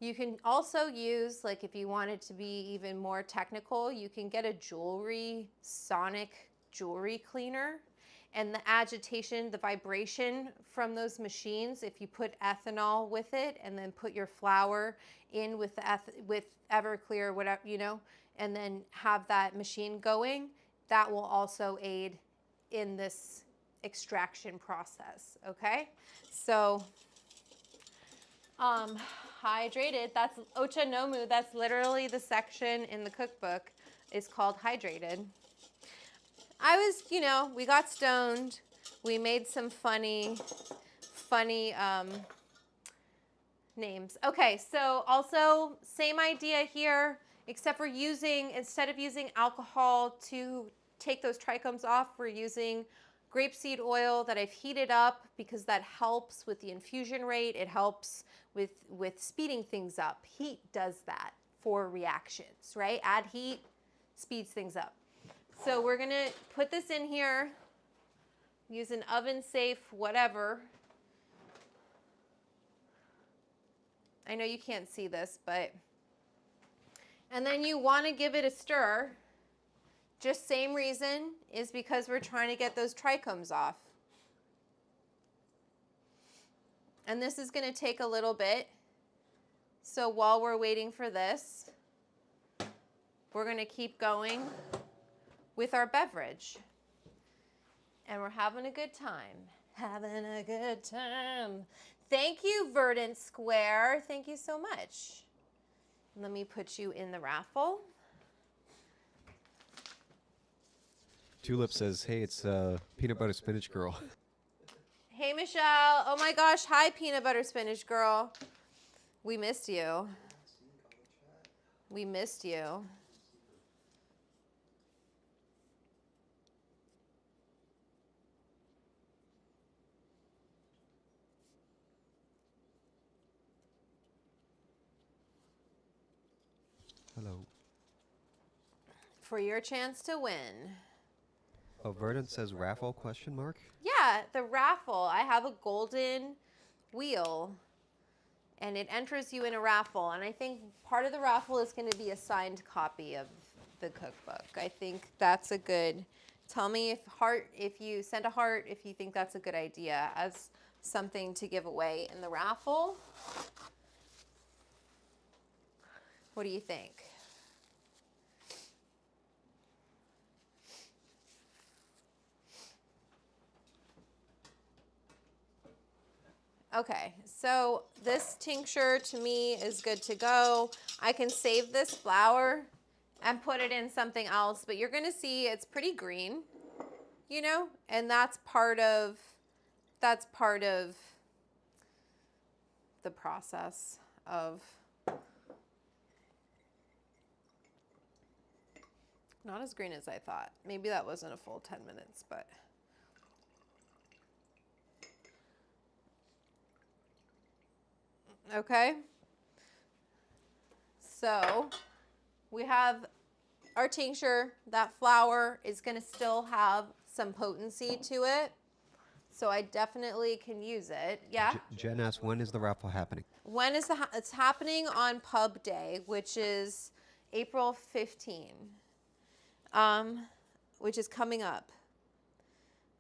You can also use, like if you wanted to be even more technical, you can get a sonic jewelry cleaner, and the agitation, the vibration from those machines, if you put ethanol with it and then put your flour in with Everclear, whatever, you know, and then have that machine going, that will also aid in this extraction process, okay? So hydrated, that's Ochanomu, that's literally the section in the cookbook is called Hydrated. I was, we got stoned. We made some funny names. Okay, so also same idea here, except we're instead of using alcohol to take those trichomes off, we're using grapeseed oil that I've heated up because that helps with the infusion rate. It helps with speeding things up. Heat does that for reactions, right? Add heat, speeds things up. So we're gonna put this in here, use an oven safe, whatever. I know you can't see this, and then you want to give it a stir. Just same reason, is because we're trying to get those trichomes off. And this is going to take a little bit. So while we're waiting for this, we're going to keep going with our beverage. And we're having a good time. Having a good time. Thank you, Verdant Square. Thank you so much. Let me put you in the raffle. Tulip says, hey, it's Peanut Butter Spinach Girl. Hey, Michelle. Oh my gosh. Hi, Peanut Butter Spinach Girl. We missed you. We missed you. Hello. For your chance to win. Oh, Verdant says raffle question mark? Yeah, the raffle. I have a golden wheel, and it enters you in a raffle. And I think part of the raffle is going to be a signed copy of the cookbook. I think that's a good. Tell me if you send a heart, if you think that's a good idea as something to give away in the raffle. What do you think? Okay, so this tincture to me is good to go. I can save this flower and put it in something else, but you're gonna see it's pretty green, and that's part of the process of not as green as I thought. Maybe that wasn't a full 10 minutes, but okay. So we have our tincture. That flower is going to still have some potency to it. So I definitely can use it. Yeah? Jen asks, when is the raffle happening? When is it's happening on Pub Day, which is April 15, which is coming up.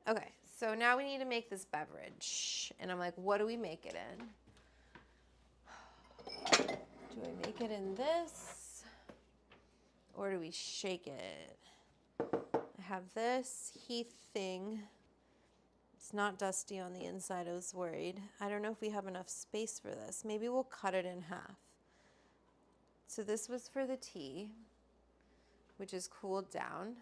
Okay, so now we need to make this beverage. And I'm like, what do we make it in? Do I make it in this? Or do we shake it? I have this Heath thing. It's not dusty on the inside, I was worried. I don't know if we have enough space for this. Maybe we'll cut it in half. So this was for the tea, which is cooled down.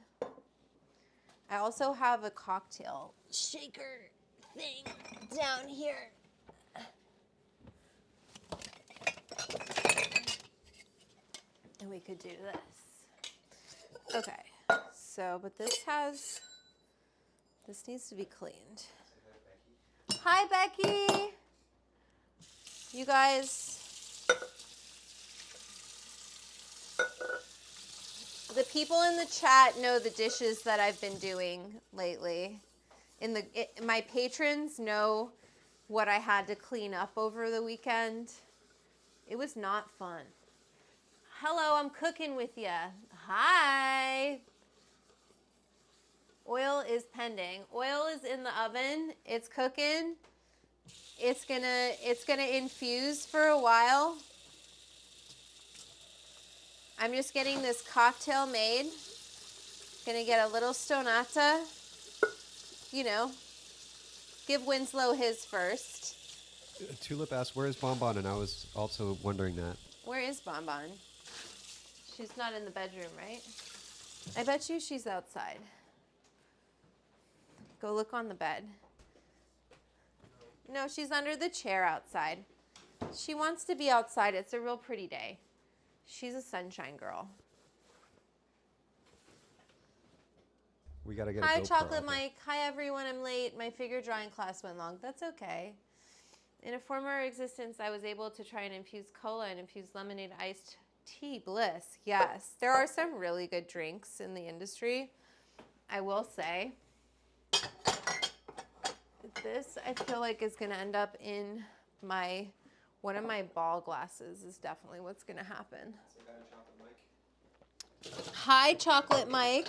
I also have a cocktail shaker thing down here. And we could do this. Okay, so, but this needs to be cleaned. Hi, Becky. You guys, the people in the chat know the dishes that I've been doing lately. My patrons know what I had to clean up over the weekend. It was not fun. Hello, I'm cooking with you. Hi. Oil is pending. Oil is in the oven. It's cooking. It's gonna infuse for a while. I'm just getting this cocktail made. Gonna get a little stonata. Give Winslow his first. Tulip asked, where is Bonbon? And I was also wondering that. Where is Bonbon? She's not in the bedroom, right? I bet you she's outside. Go look on the bed. No, she's under the chair outside. She wants to be outside. It's a real pretty day. She's a sunshine girl. We gotta get Hi, a GoPro Chocolate out there. Mike. Hi, everyone. I'm late. My figure drawing class went long. That's okay. In a former existence, I was able to try and infuse cola and infuse lemonade iced tea. Bliss. Yes. There are some really good drinks in the industry, I will say. This, I feel like, is going to end up in one of my ball glasses is definitely what's going to happen. Hi, Chocolate Mike.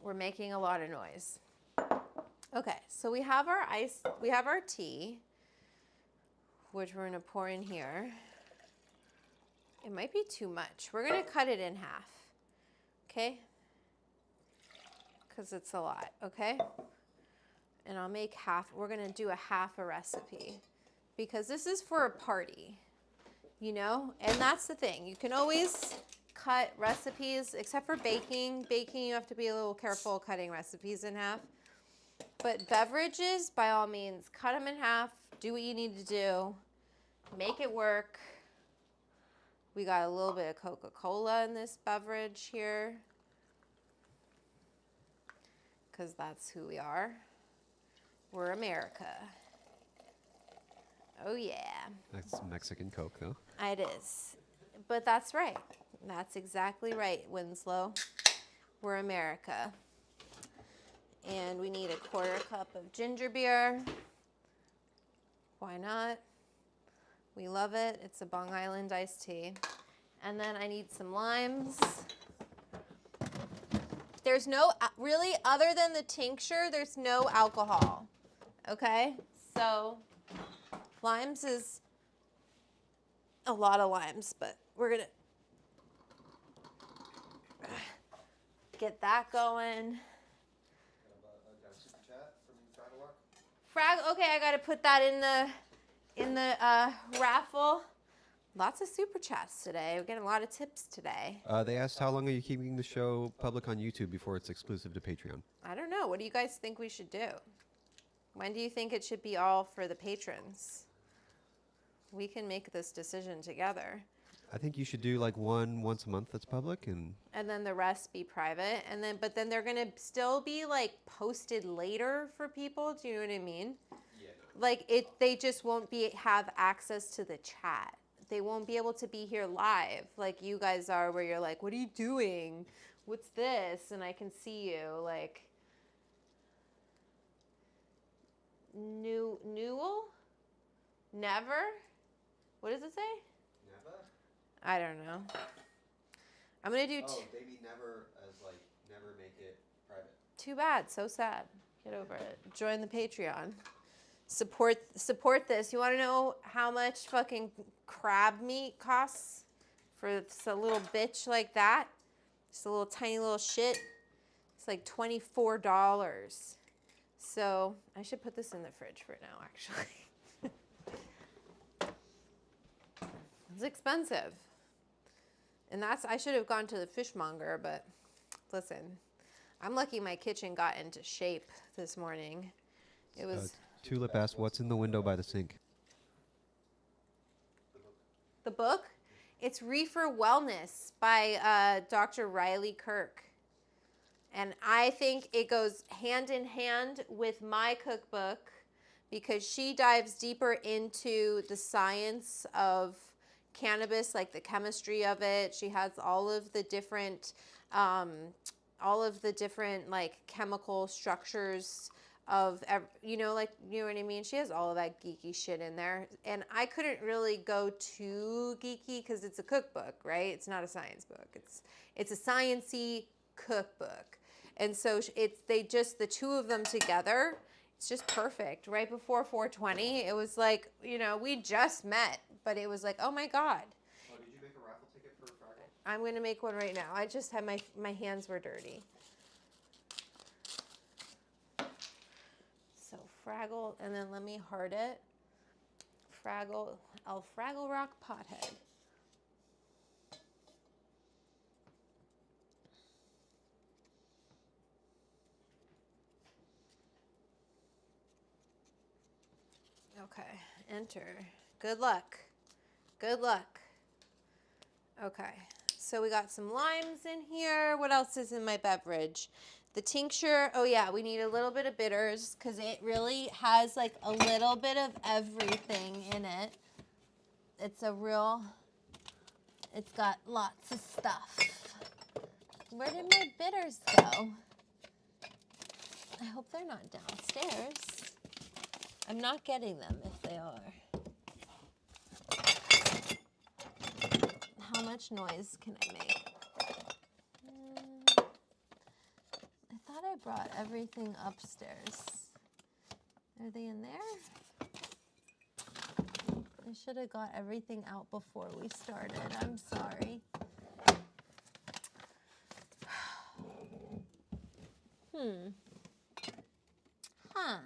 We're making a lot of noise. Okay, so we have our tea, which we're gonna pour in here. It might be too much. We're gonna cut it in half, okay? Because it's a lot, okay? And I'll make half, we're gonna do a half a recipe because this is for a party, you know? And that's the thing, you can always cut recipes, except for baking. Baking, you have to be a little careful cutting recipes in half. But beverages, by all means, cut them in half. Do what you need to do. Make it work. We got a little bit of Coca-Cola in this beverage here. Because that's who we are. We're America. Oh, yeah. That's Mexican Coke, though. It is. But that's right. That's exactly right, Winslow. We're America. And we need a 1/4 cup of ginger beer. Why not? We love it. It's a Bong Island iced tea. And then I need some limes. There's no, really, other than the tincture, there's no alcohol. Okay? So, limes is a lot of limes, but we're going to get that going. Okay, I got to put that in the raffle. Lots of super chats today. We're getting a lot of tips today. They asked how long are you keeping the show public on YouTube before it's exclusive to Patreon? I don't know. What do you guys think we should do? When do you think it should be all for the patrons? We can make this decision together. I think you should do like once a month that's public, and then the rest be private. But then they're gonna still be like posted later for people. Do you know what I mean? Yeah. Like they just won't have access to the chat. They won't be able to be here live like you guys are, where you're like, "What are you doing? What's this?" And I can see you like. Newell? Never? What does it say? never. I don't know. I'm going to do... they mean never as like never make it private. Too bad. So sad. Get over it. Join the Patreon. Support this. You want to know how much fucking crab meat costs for a little bitch like that? Just a little tiny little shit. It's like $24. So I should put this in the fridge for now, actually. It's expensive. And I should have gone to the fishmonger, but listen, I'm lucky my kitchen got into shape this morning. It was... Tulip asked, what's in the window by the sink? The book? It's Reefer Wellness by Dr. Riley Kirk. And I think it goes hand in hand with my cookbook because she dives deeper into the science of cannabis, like the chemistry of it. She has all of the different like chemical structures of, you know what I mean? She has all of that geeky shit in there. And I couldn't really go too geeky because it's a cookbook, right? It's not a science book. It's a science-y cookbook. And so the two of them together, it's just perfect. Right before 420, it was like, we just met, but it was like, oh my God. Oh, did you make a raffle ticket for Friday? I'm going to make one right now. I just had my hands were dirty. So Fraggle, and then let me heart it. Fraggle Rock Pothead. Okay, enter. Good luck. Good luck. Okay, so we got some limes in here. What else is in my beverage? The tincture. Oh yeah, we need a little bit of bitters because it really has like a little bit of everything in it. It's got lots of stuff. Where did my bitters go? I hope they're not downstairs. I'm not getting them if they are. How much noise can I make? I thought I brought everything upstairs. Are they in there? I should have got everything out before we started. I'm sorry. Huh.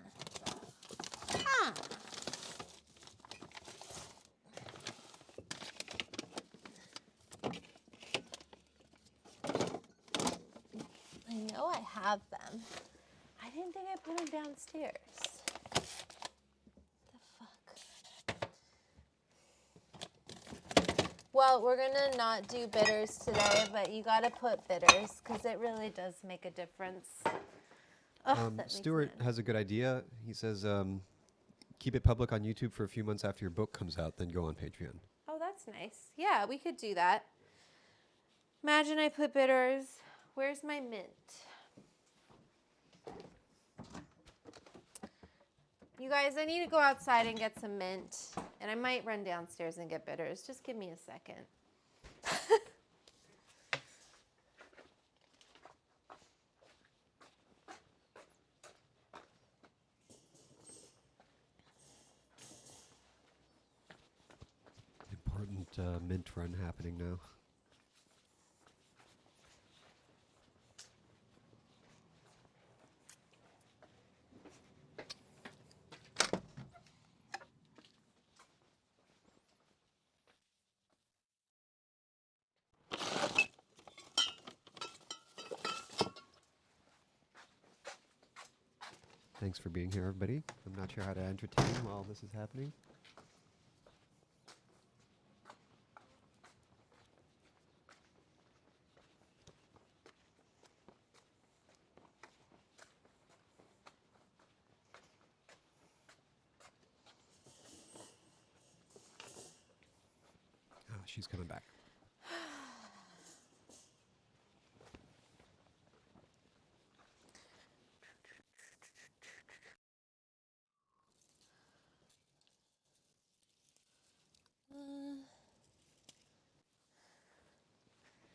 I know I have them. I didn't think I put them downstairs. Well, we're gonna not do bitters today, but you gotta put bitters because it really does make a difference. Stuart has a good idea. He says, keep it public on YouTube for a few months after your book comes out, then go on Patreon. Oh, that's nice. Yeah, we could do that. Imagine I put bitters. Where's my mint? You guys, I need to go outside and get some mint, and I might run downstairs and get bitters. Just give me a second. Important mint run happening now. Thanks for being here, everybody. I'm not sure how to entertain while this is happening. Oh, she's coming back.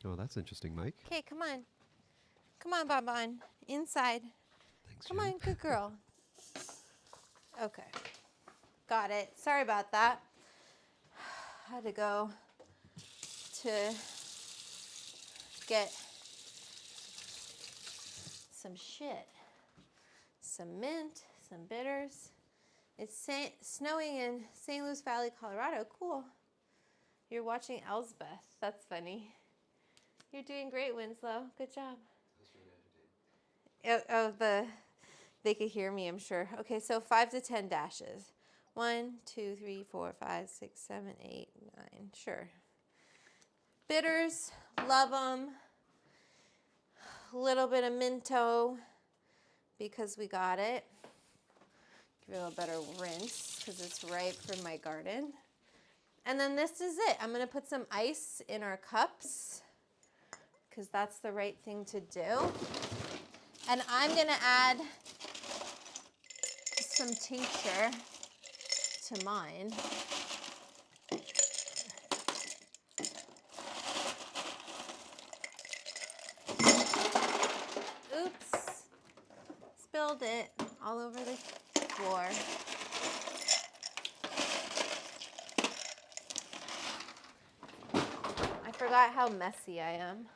Oh, that's interesting, Mike. Okay, come on. Come on, Bonbon. Inside. Thanks, Come Jen. on, good girl. Okay. Got it. Sorry about that. Had to go to get some shit. Some mint, some bitters. It's snowing in St. Louis Valley, Colorado. Cool. You're watching Elsbeth. That's funny. You're doing great, Winslow. Good job. They could hear me, I'm sure. Okay, so 5 to 10 dashes. 1, 2, 3, 4, 5, 6, 7, 8, 9. Sure. Bitters, love them. A little bit of Minto because we got it. Give it a little better rinse because it's ripe from my garden. And then this is it. I'm going to put some ice in our cups because that's the right thing to do. And I'm going to add some tincture to mine. Oops. Spilled it all over the floor. I forgot how messy I am.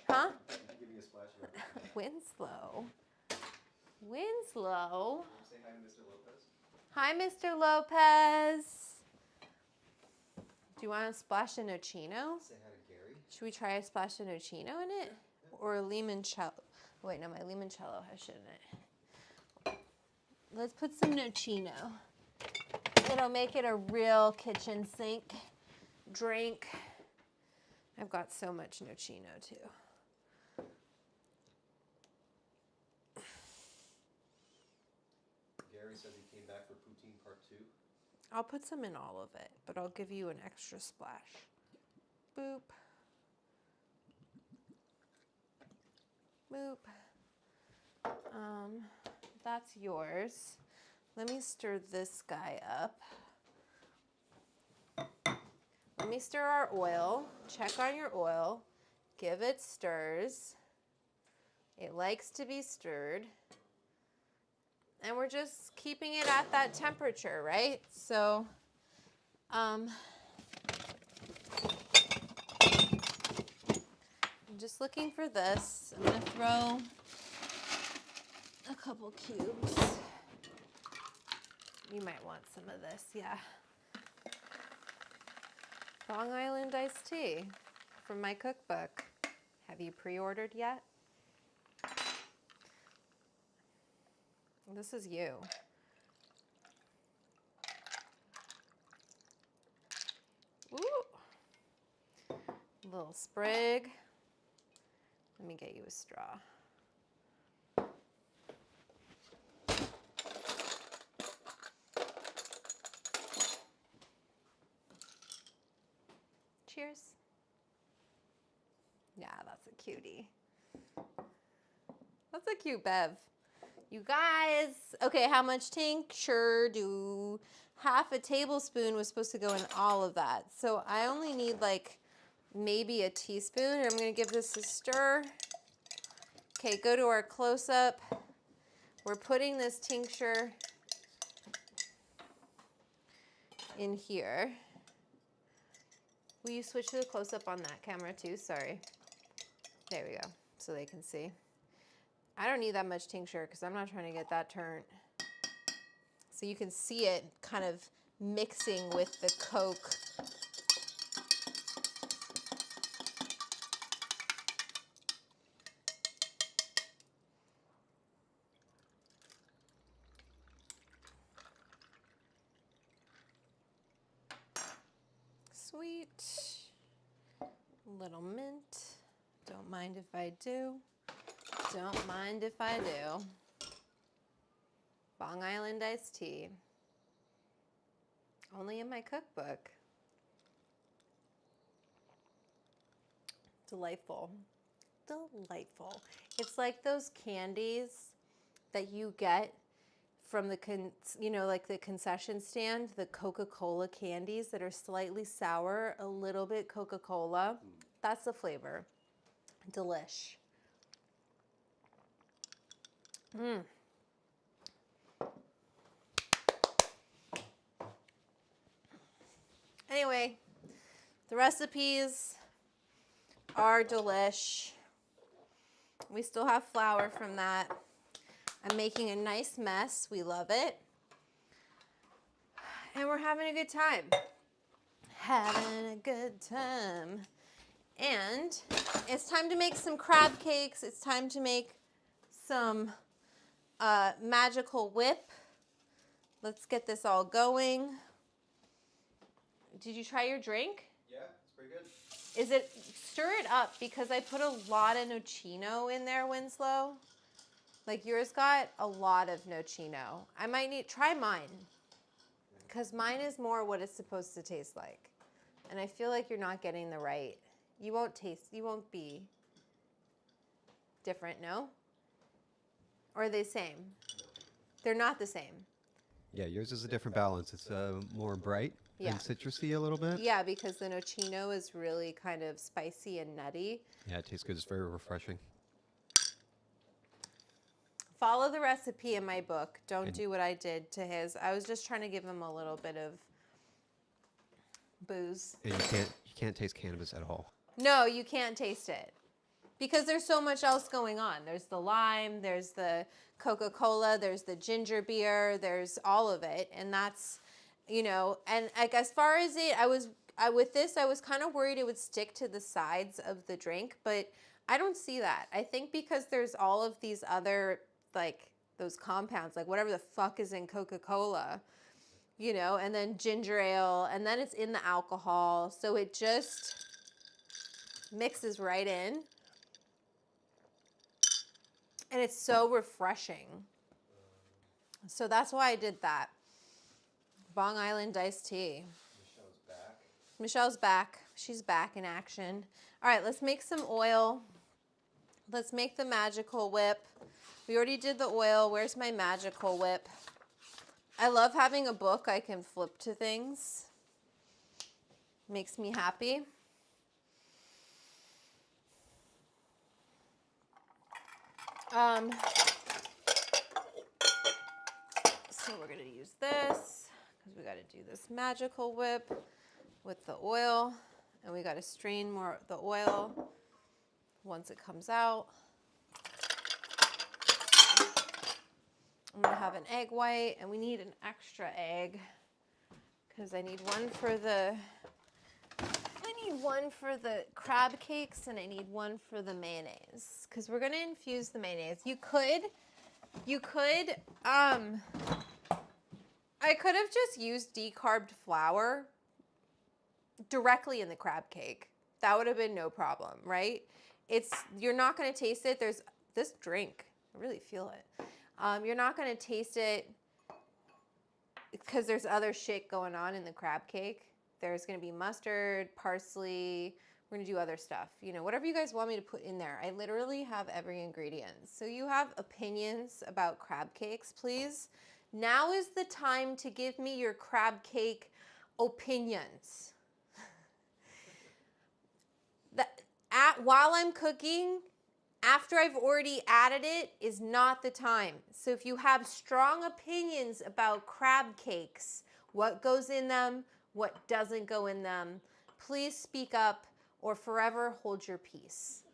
Huh? Winslow. Winslow. Say hi to Mr. Lopez. Hi, Mr. Lopez. Do you want to splash a nocino? Say hi to Gary. Should we try a splash of nocino in it? Or limoncello? Wait, no, my limoncello has shit in it. let's put some nocino. It'll make it a real kitchen sink drink. I've got so much nocino too. Gary says he came back for poutine part 2. I'll put some in all of it, but I'll give you an extra splash. Boop. Boop. That's yours. Let me stir this guy up. Let me stir our oil. Check on your oil. Give it stirs. It likes to be stirred. And we're just keeping it at that temperature, right? So, I'm just looking for this. I'm gonna throw a couple cubes. You might want some of this, yeah. Bong Island iced tea from my cookbook. Have you pre-ordered yet? This is you. Ooh. Little sprig. Let me get you a straw. Cheers. Yeah, that's a cutie. That's a cute bev. You guys, okay, how much tincture do half a tablespoon was supposed to go in all of that? So I only need like maybe a teaspoon. I'm gonna give this a stir. Okay, go to our close-up. We're putting this tincture in here. Will you switch to the close-up on that camera too? Sorry. There we go, so they can see. I don't need that much tincture because I'm not trying to get that turned. So you can see it kind of mixing with the Coke. Sweet. Little mint. Don't mind if I do. Don't mind if I do. Bong Island iced tea. Only in my cookbook. Delightful. Delightful. It's like those candies that you get from the, like the concession stand, the Coca-Cola candies that are slightly sour, a little bit Coca-Cola. That's the flavor. Delish. Anyway, the recipes are delish. We still have flour from that. I'm making a nice mess. We love it. And we're having a good time. Having a good time. And it's time to make some crab cakes. It's time to make some magical whip. Let's get this all going. Did you try your drink? Yeah, it's pretty good. Is it, stir it up because I put a lot of nocino in there, Winslow. Like yours got a lot of nocino. I might need, try mine. Because mine is more what it's supposed to taste like. And I feel like you're not getting the right. You won't be different, no? Or are they the same? They're not the same. Yeah, yours is a different balance. It's more bright Yeah. and citrusy a little bit. Yeah, because the nocino is really kind of spicy and nutty. Yeah, it tastes good. It's very refreshing. Follow the recipe in my book. Don't do what I did to his. I was just trying to give him a little bit of booze. And you can't taste cannabis at all. No, you can't taste it. Because there's so much else going on. There's the lime, there's the Coca-Cola, there's the ginger beer, there's all of it. And that's, and like as far as it, with this, I was kind of worried it would stick to the sides of the drink, but I don't see that. I think because there's all of these other, like those compounds, like whatever the fuck is in Coca-Cola, you know, and then ginger ale, and then it's in the alcohol. So it just mixes right in. And it's so refreshing. So that's why I did that. Bong Island iced tea. Michelle's back. Michelle's back. She's back in action. All right, let's make some oil. Let's make the magical whip. We already did the oil. Where's my magical whip? I love having a book I can flip to things. Makes me happy. So we're gonna use this because we gotta do this magical whip with the oil, and we gotta strain more of the oil once it comes out. I'm gonna have an egg white, and we need an extra egg because I need one for the crab cakes, and I need one for the mayonnaise because we're gonna infuse the mayonnaise. I could have just used decarbed flour directly in the crab cake. That would have been no problem, right? You're not gonna taste it. There's this drink, I really feel it. You're not gonna taste it because there's other shit going on in the crab cake. There's gonna be mustard, parsley. We're gonna do other stuff. You know, whatever you guys want me to put in there. I literally have every ingredient. So you have opinions about crab cakes, please. Now is the time to give me your crab cake opinions. While I'm cooking, after I've already added it, is not the time. So if you have strong opinions about crab cakes, what goes in them, what doesn't go in them, please speak up or forever hold your peace.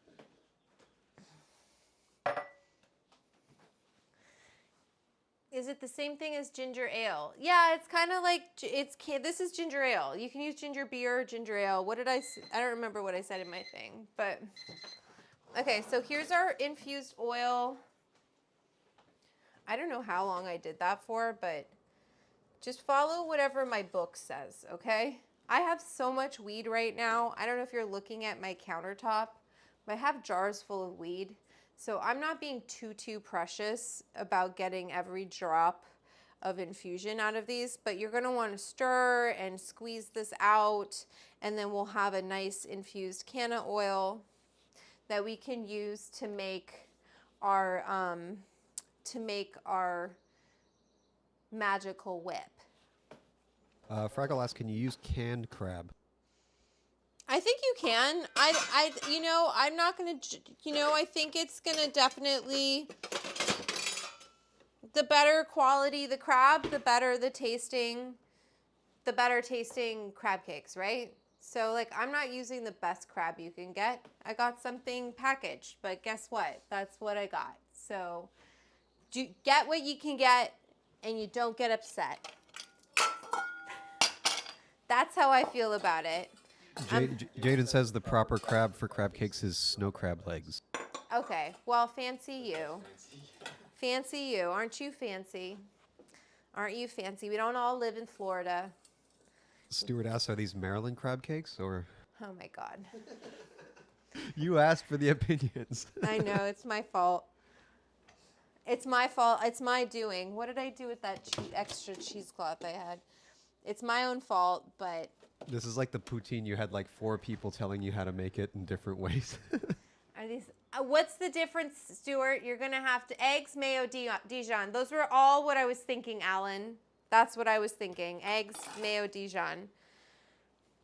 Is it the same thing as ginger ale? Yeah, it's kind of like, this is ginger ale. You can use ginger beer or ginger ale. What did I don't remember what I said in my thing, but okay, so here's our infused oil. I don't know how long I did that for, but just follow whatever my book says, okay? I have so much weed right now. I don't know if you're looking at my countertop, but I have jars full of weed. So I'm not being too precious about getting every drop of infusion out of these, but you're gonna wanna stir and squeeze this out, and then we'll have a nice infused canna oil that we can use to make our magical whip. Fraggle asks, can you use canned crab? I think you can. I'm not going to, I think it's going to definitely, the better quality the crab, the better tasting crab cakes, right? So like, I'm not using the best crab you can get. I got something packaged, but guess what? That's what I got. So get what you can get and you don't get upset. That's how I feel about it. Jaden says the proper crab for crab cakes is snow crab legs. Okay, well, fancy you. Fancy you. Aren't you fancy? Aren't you fancy? We don't all live in Florida. Stuart asks, are these Maryland crab cakes or? Oh my God. You asked for the opinions. I know, it's my fault. It's my fault. It's my doing. What did I do with that extra cheesecloth I had? It's my own fault, but... This is like the poutine. You had like 4 people telling you how to make it in different ways. Are these? What's the difference, Stuart? You're going to have to... Eggs, mayo, Dijon. Those were all what I was thinking, Alan. That's what I was thinking. Eggs, mayo, Dijon.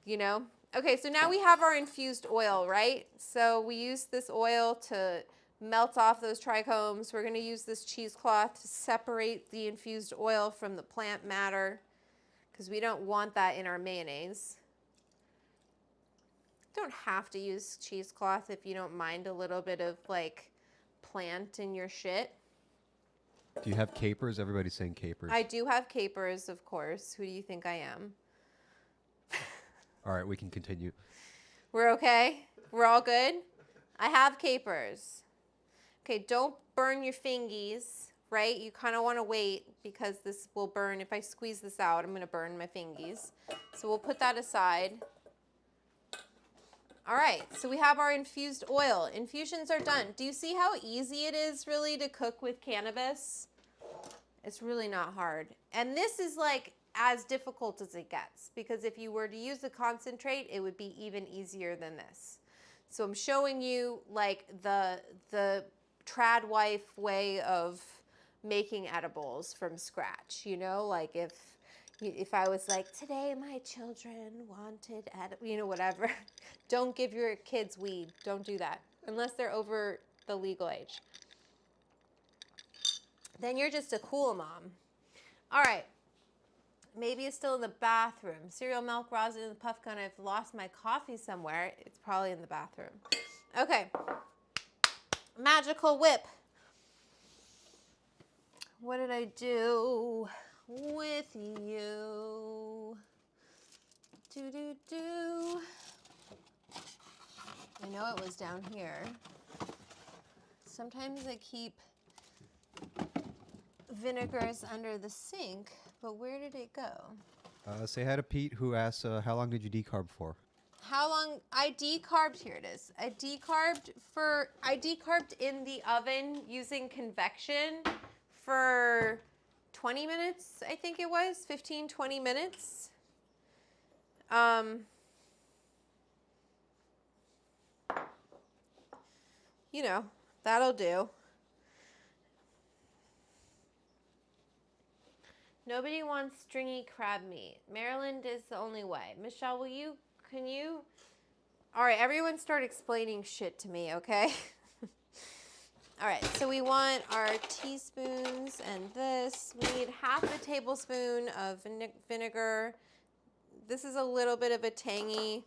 You know? Okay, so now we have our infused oil, right? So we use this oil to melt off those trichomes. We're going to use this cheesecloth to separate the infused oil from the plant matter, because we don't want that in our mayonnaise. Don't have to use cheesecloth if you don't mind a little bit of like plant in your shit. Do you have capers? Everybody's saying capers. I do have capers, of course. Who do you think I am? All right, we can continue. We're okay? We're all good? I have capers. Okay, don't burn your fingies. right? You kind of want to wait because this will burn. If I squeeze this out, I'm going to burn my fingies. So we'll put that aside. All right, so we have our infused oil. Infusions are done. Do you see how easy it is really to cook with cannabis? It's really not hard. And this is like as difficult as it gets, because if you were to use a concentrate, it would be even easier than this. So I'm showing you like the trad wife way of making edibles from scratch, you know, like if I was like, today my children wanted you know, whatever. Don't give your kids weed. Don't do that unless they're over the legal age. Then you're just a cool mom. All right. Maybe it's still in the bathroom. Cereal milk, rosin, and puff cone. I've lost my coffee somewhere. It's probably in the bathroom. Okay. Magical whip. What did I do with you? Do. I know it was down here. Sometimes I keep vinegars under the sink, but where did it go? Say hi to Pete, who asks, how long did you decarb for? How long? I decarbed, here it is. I decarbed in the oven using convection for 20 minutes, I think it was, 15, 20 minutes. You know, that'll do. Nobody wants stringy crab meat. Maryland is the only way. Michelle, can you? All right, everyone start explaining shit to me, okay? All right, so we want our teaspoons and this. We need half a tablespoon of vinegar. This is a little bit of a tangy.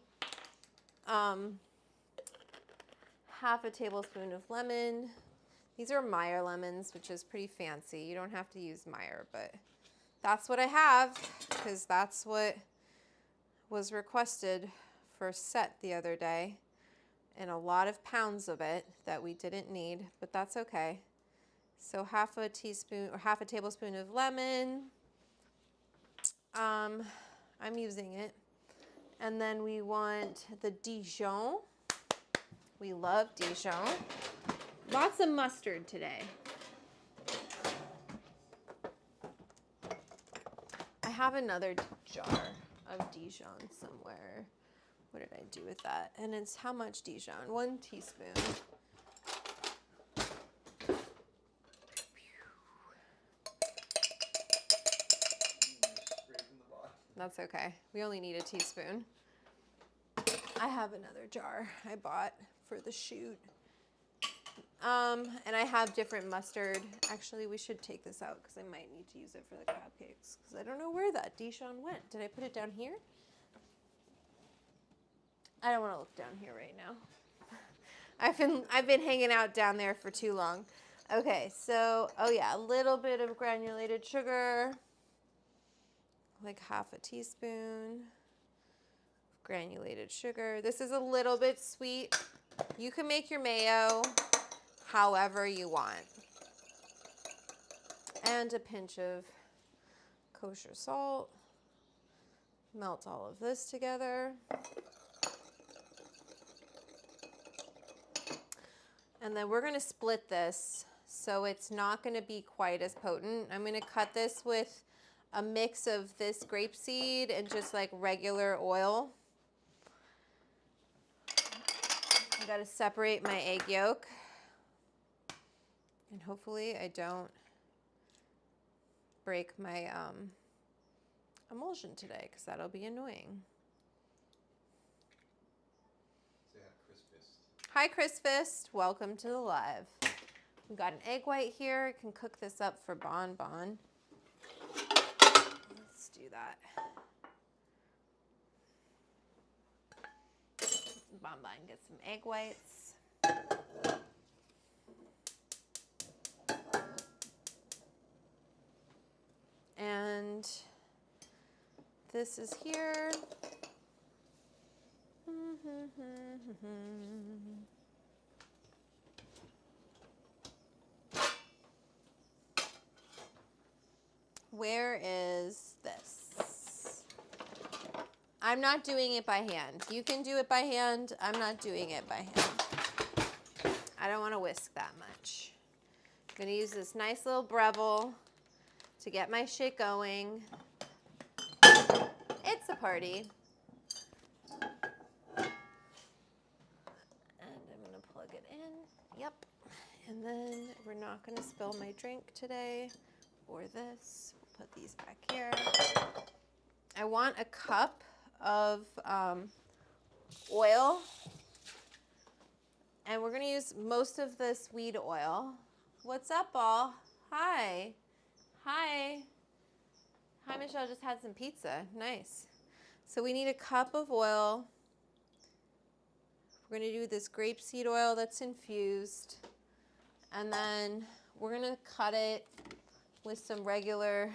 Half a tablespoon of lemon. These are Meyer lemons, which is pretty fancy. You don't have to use Meyer, but that's what I have because that's what was requested for set the other day, and a lot of pounds of it that we didn't need, but that's okay. So half a teaspoon or half a tablespoon of lemon. I'm using it. And then we want the Dijon. We love Dijon. Lots of mustard today. I have another jar of Dijon somewhere. What did I do with that? And it's how much Dijon? 1 teaspoon. That's okay. We only need a teaspoon. I have another jar I bought for the shoot. And I have different mustard. Actually, we should take this out because I might need to use it for the crab cakes because I don't know where that Dijon went. Did I put it down here? I don't want to look down here right now. I've been hanging out down there for too long. Okay, so oh yeah, a little bit of granulated sugar, like half a teaspoon. Granulated sugar. This is a little bit sweet. You can make your mayo however you want. And a pinch of kosher salt. Melt all of this together. And then we're going to split this so it's not going to be quite as potent. I'm going to cut this with a mix of this grapeseed and just like regular oil. I got to separate my egg yolk. And hopefully I don't break my emulsion today because that'll be annoying. Say hi, Chris Fist. Hi, Chris Fist. Welcome to the live. We got an egg white here. I can cook this up for Bon Bon. Let's do that. Bon Bon, get some egg whites. And this is here. where is this? I'm not doing it by hand. You can do it by hand. I'm not doing it by hand. I don't want to whisk that much. I'm going to use this nice little Breville to get my shit going. It's a party. And I'm going to plug it in. Yep. And then we're not going to spill my drink today or this. We'll put these back here. I want a cup of oil. And we're going to use most of this weed oil. What's up, all? Hi. Hi. Hi, Michelle just had some pizza. Nice. So we need a cup of oil. We're going to do this grapeseed oil that's infused. And then we're going to cut it with some regular.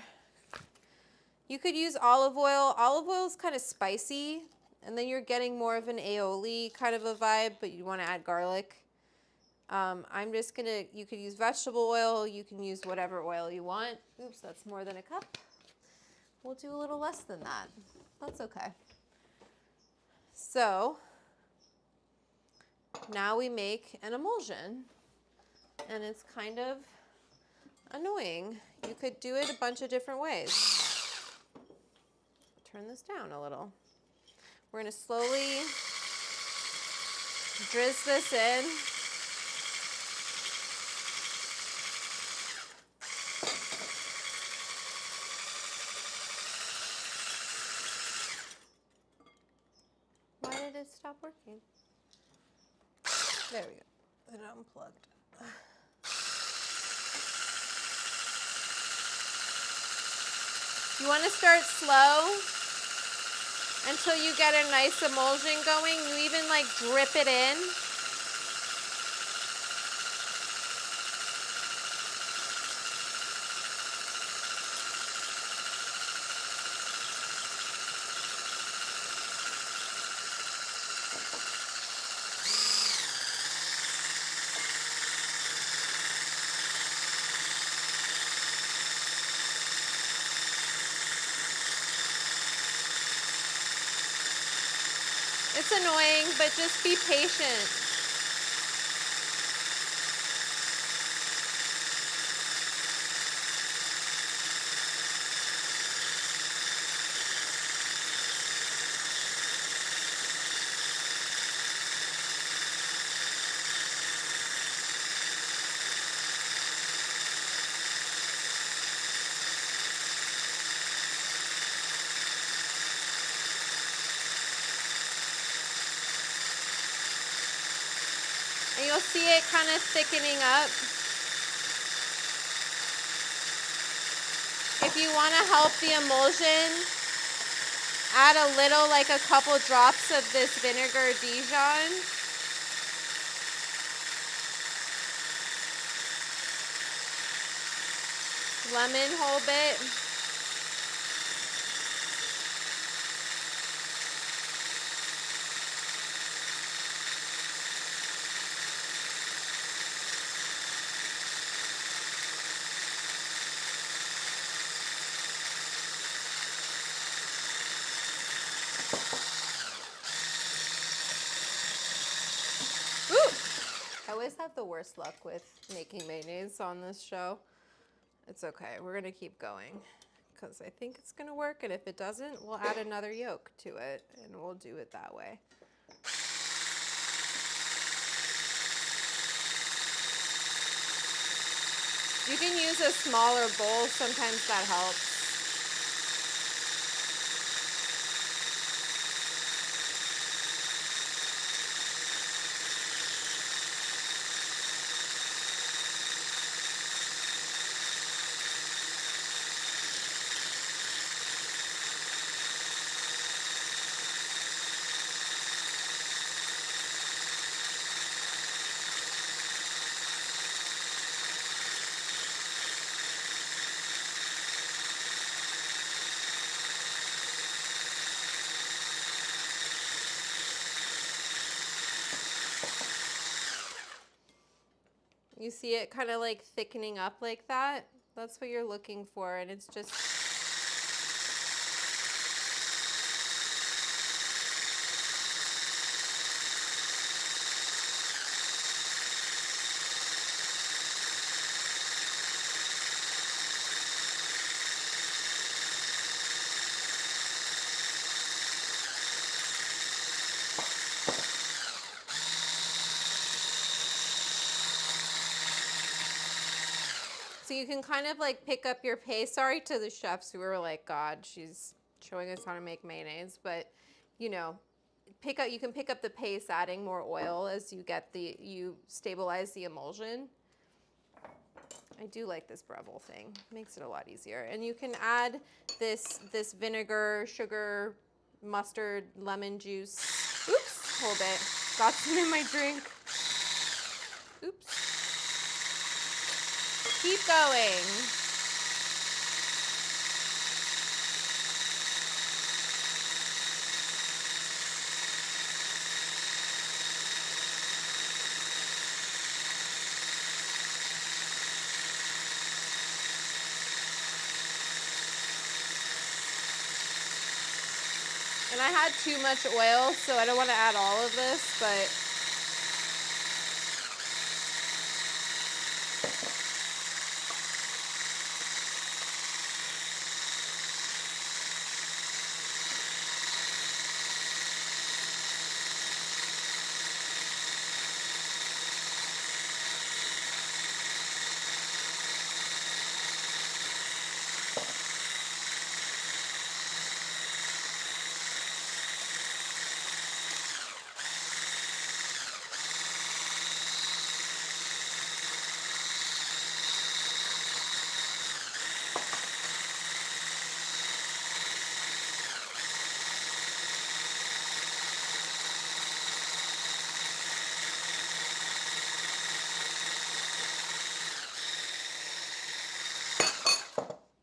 You could use olive oil. Olive oil is kind of spicy. And then you're getting more of an aioli kind of a vibe, but you want to add garlic. I'm just going to, you could use vegetable oil. You can use whatever oil you want. Oops, that's more than a cup. We'll do a little less than that. That's okay. So now we make an emulsion. And it's kind of annoying. You could do it a bunch of different ways. Turn this down a little. We're going to slowly drizz this in. Why did it stop working? There we go. It unplugged. You want to start slow until you get a nice emulsion going. You even like drip it in. It's annoying, but just be patient. And you'll see it kind of thickening up. If you want to help the emulsion, add a little, like a couple drops of this vinegar Dijon. Lemon whole bit. I always have the worst luck with making mayonnaise on this show. It's okay. We're going to keep going because I think it's going to work. And if it doesn't, we'll add another yolk to it and we'll do it that way. You can use a smaller bowl. Sometimes that helps. You see it kind of like thickening up like that? That's what you're looking for, and it's just So you can kind of like pick up your pace. Sorry to the chefs who were like, God, she's showing us how to make mayonnaise, but you know, you can pick up the pace adding more oil as you stabilize the emulsion. I do like this Breville thing. It makes it a lot easier. And you can add this vinegar, sugar, mustard, lemon juice. Oops, hold it. Got some in my drink. Oops. Keep going. And I had too much oil, so I don't want to add all of this, but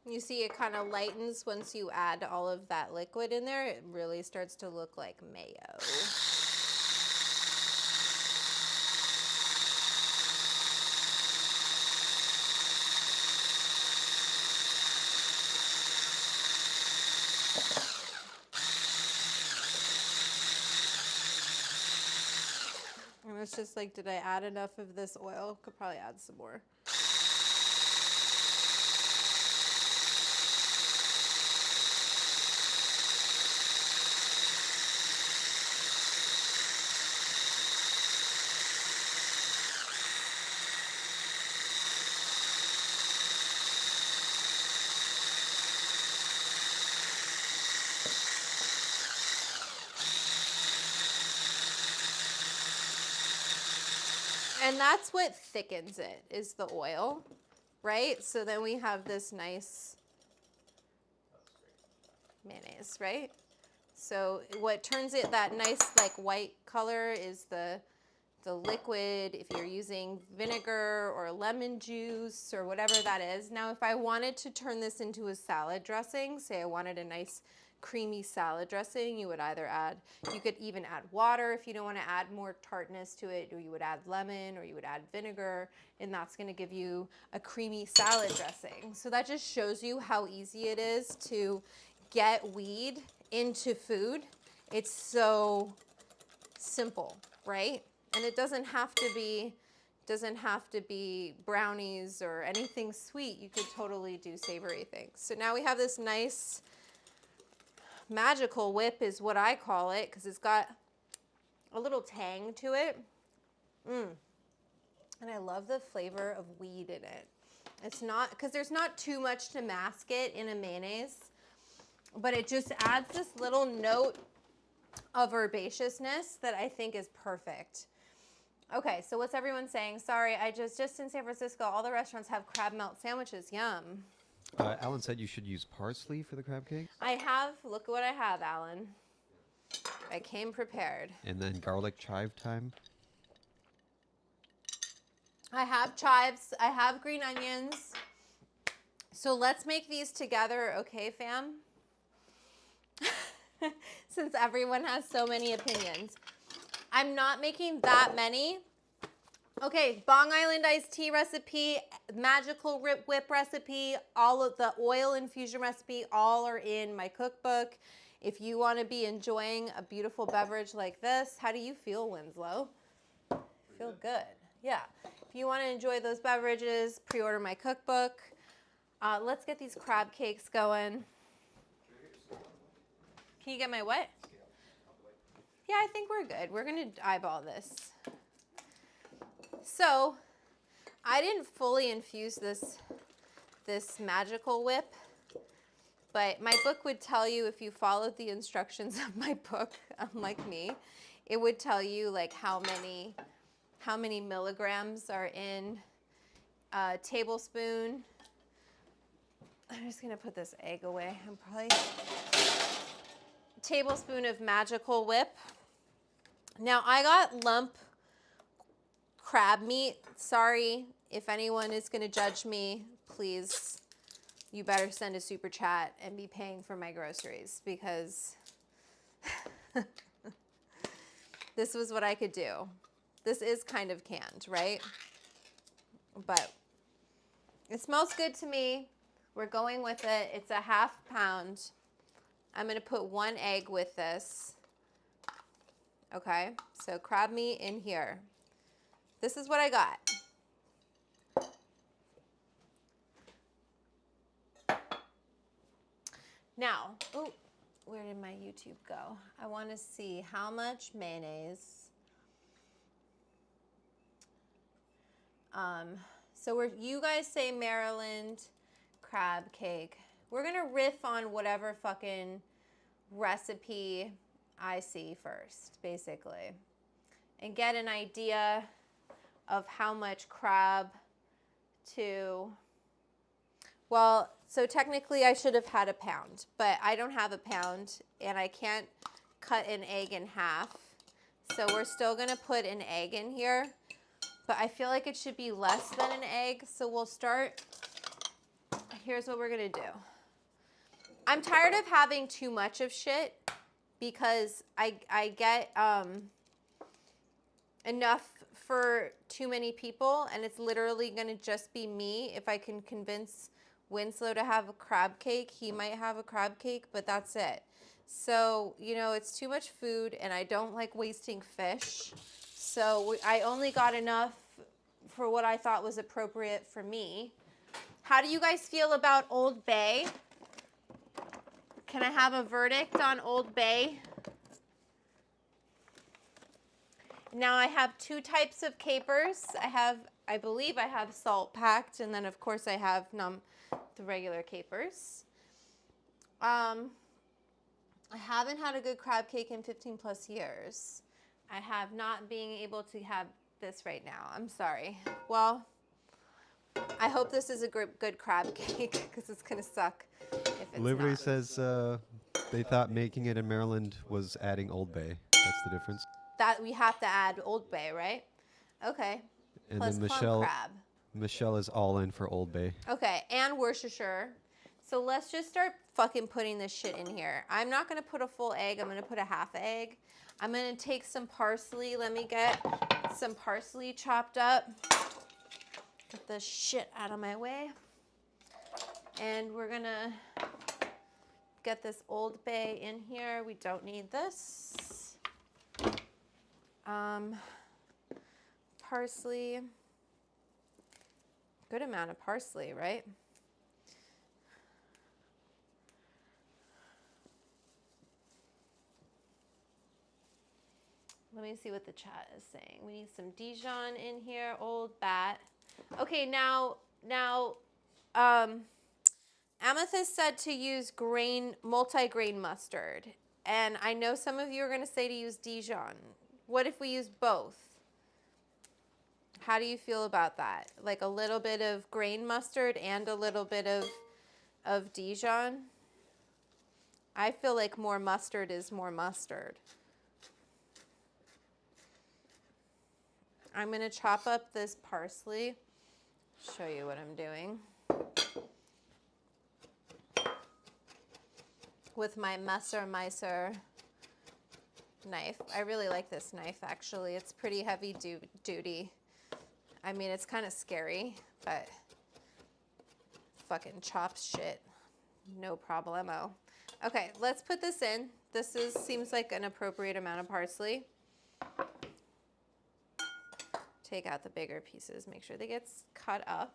you see it kind of lightens once you add all of that liquid in there. It really starts to look like mayo. And it's just like, did I add enough of this oil? Could probably add some more. And that's what thickens it, is the oil, right? So then we have this nice mayonnaise, right? So what turns it that nice like white color is the liquid, if you're using vinegar or lemon juice or whatever that is. Now, if I wanted to turn this into a salad dressing, say I wanted a nice creamy salad dressing, you could even add water if you don't want to add more tartness to it, or you would add lemon or you would add vinegar, and that's going to give you a creamy salad dressing. So that just shows you how easy it is to get weed into food. It's so simple, right? And it doesn't have to be brownies or anything sweet. You could totally do savory things. So now we have this nice magical whip is what I call it, because it's got a little tang to it. And I love the flavor of weed in it. It's not, because there's not too much to mask it in a mayonnaise, but it just adds this little note of herbaceousness that I think is perfect. Okay, so what's everyone saying? Sorry, just in San Francisco, all the restaurants have crab melt sandwiches. Yum. Alan said you should use parsley for the crab cakes. I have. Look what I have, Alan. I came prepared. And then garlic chive thyme. I have chives. I have green onions. So let's make these together, okay, fam? Since everyone has so many opinions. I'm not making that many. Okay, Bong Island iced tea recipe, magical whip recipe, all of the oil infusion recipe, all are in my cookbook. If you want to be enjoying a beautiful beverage like this, how do you feel, Winslow? Feel good. Yeah. If you want to enjoy those beverages, pre-order my cookbook. Let's get these crab cakes going. Can you get my what? Yeah, I think we're good. We're going to eyeball this. So, I didn't fully infuse this this magical whip. But my book would tell you, if you followed the instructions of my book, unlike me, it would tell you like how many milligrams are in a tablespoon. I'm just gonna put this egg away. I'm probably tablespoon of magical whip. Now I got lump crab meat. Sorry if anyone is gonna judge me, please. You better send a super chat and be paying for my groceries, because this was what I could do. This is kind of canned, right? But it smells good to me. We're going with it. It's a ½ pound. I'm going to put 1 egg with this. Okay, so crab meat in here. This is what I got. Now, oh, where did my YouTube go? I want to see how much mayonnaise. So you guys say Maryland crab cake. We're gonna riff on whatever fucking recipe I see first, basically, and get an idea of how much crab to. Well, so technically I should have had a pound, but I don't have a pound and I can't cut an egg in half. So we're still gonna put an egg in here, but I feel like it should be less than an egg. So we'll start, here's what we're gonna do. I'm tired of having too much of shit, because I get enough for too many people, and it's literally gonna just be me. If I can convince Winslow to have a crab cake, he might have a crab cake, but that's it. So, you know, it's too much food and I don't like wasting fish. So I only got enough for what I thought was appropriate for me. How do you guys feel about Old Bay? Can I have a verdict on Old Bay? Now I have 2 types of capers. I believe I have salt packed, and then of course I have the regular capers. I haven't had a good crab cake in 15 plus years. I have not being able to have this right now. I'm sorry. Well, I hope this is a good crab cake, because it's gonna suck if it's Liberty not. says they thought making it in Maryland was adding Old Bay. That's the difference. That we have to add Old Bay, right? Okay. And Plus then clump crab. Michelle is all in for Old Bay. Okay, and Worcestershire. So let's just start fucking putting this shit in here. I'm not gonna put a full egg. I'm gonna put a ½ egg. I'm gonna take some parsley. Let me get some parsley chopped up. Get this shit out of my way. And we're gonna get this Old Bay in here. We don't need this. Parsley. Good amount of parsley, right? Let me see what the chat is saying. We need some Dijon in here, Old Bat. Okay, now, Amethyst said to use multi-grain mustard. And I know some of you are gonna say to use Dijon. What if we use both? How do you feel about that? Like a little bit of grain mustard and a little bit of Dijon? I feel like more mustard is more mustard. I'm gonna chop up this parsley. Show you what I'm doing. With my Messer knife. I really like this knife, actually. It's pretty heavy duty. I mean, it's kind of scary, but fucking chops shit. No problemo. Okay, let's put this in. This seems like an appropriate amount of parsley. Take out the bigger pieces. Make sure they get cut up.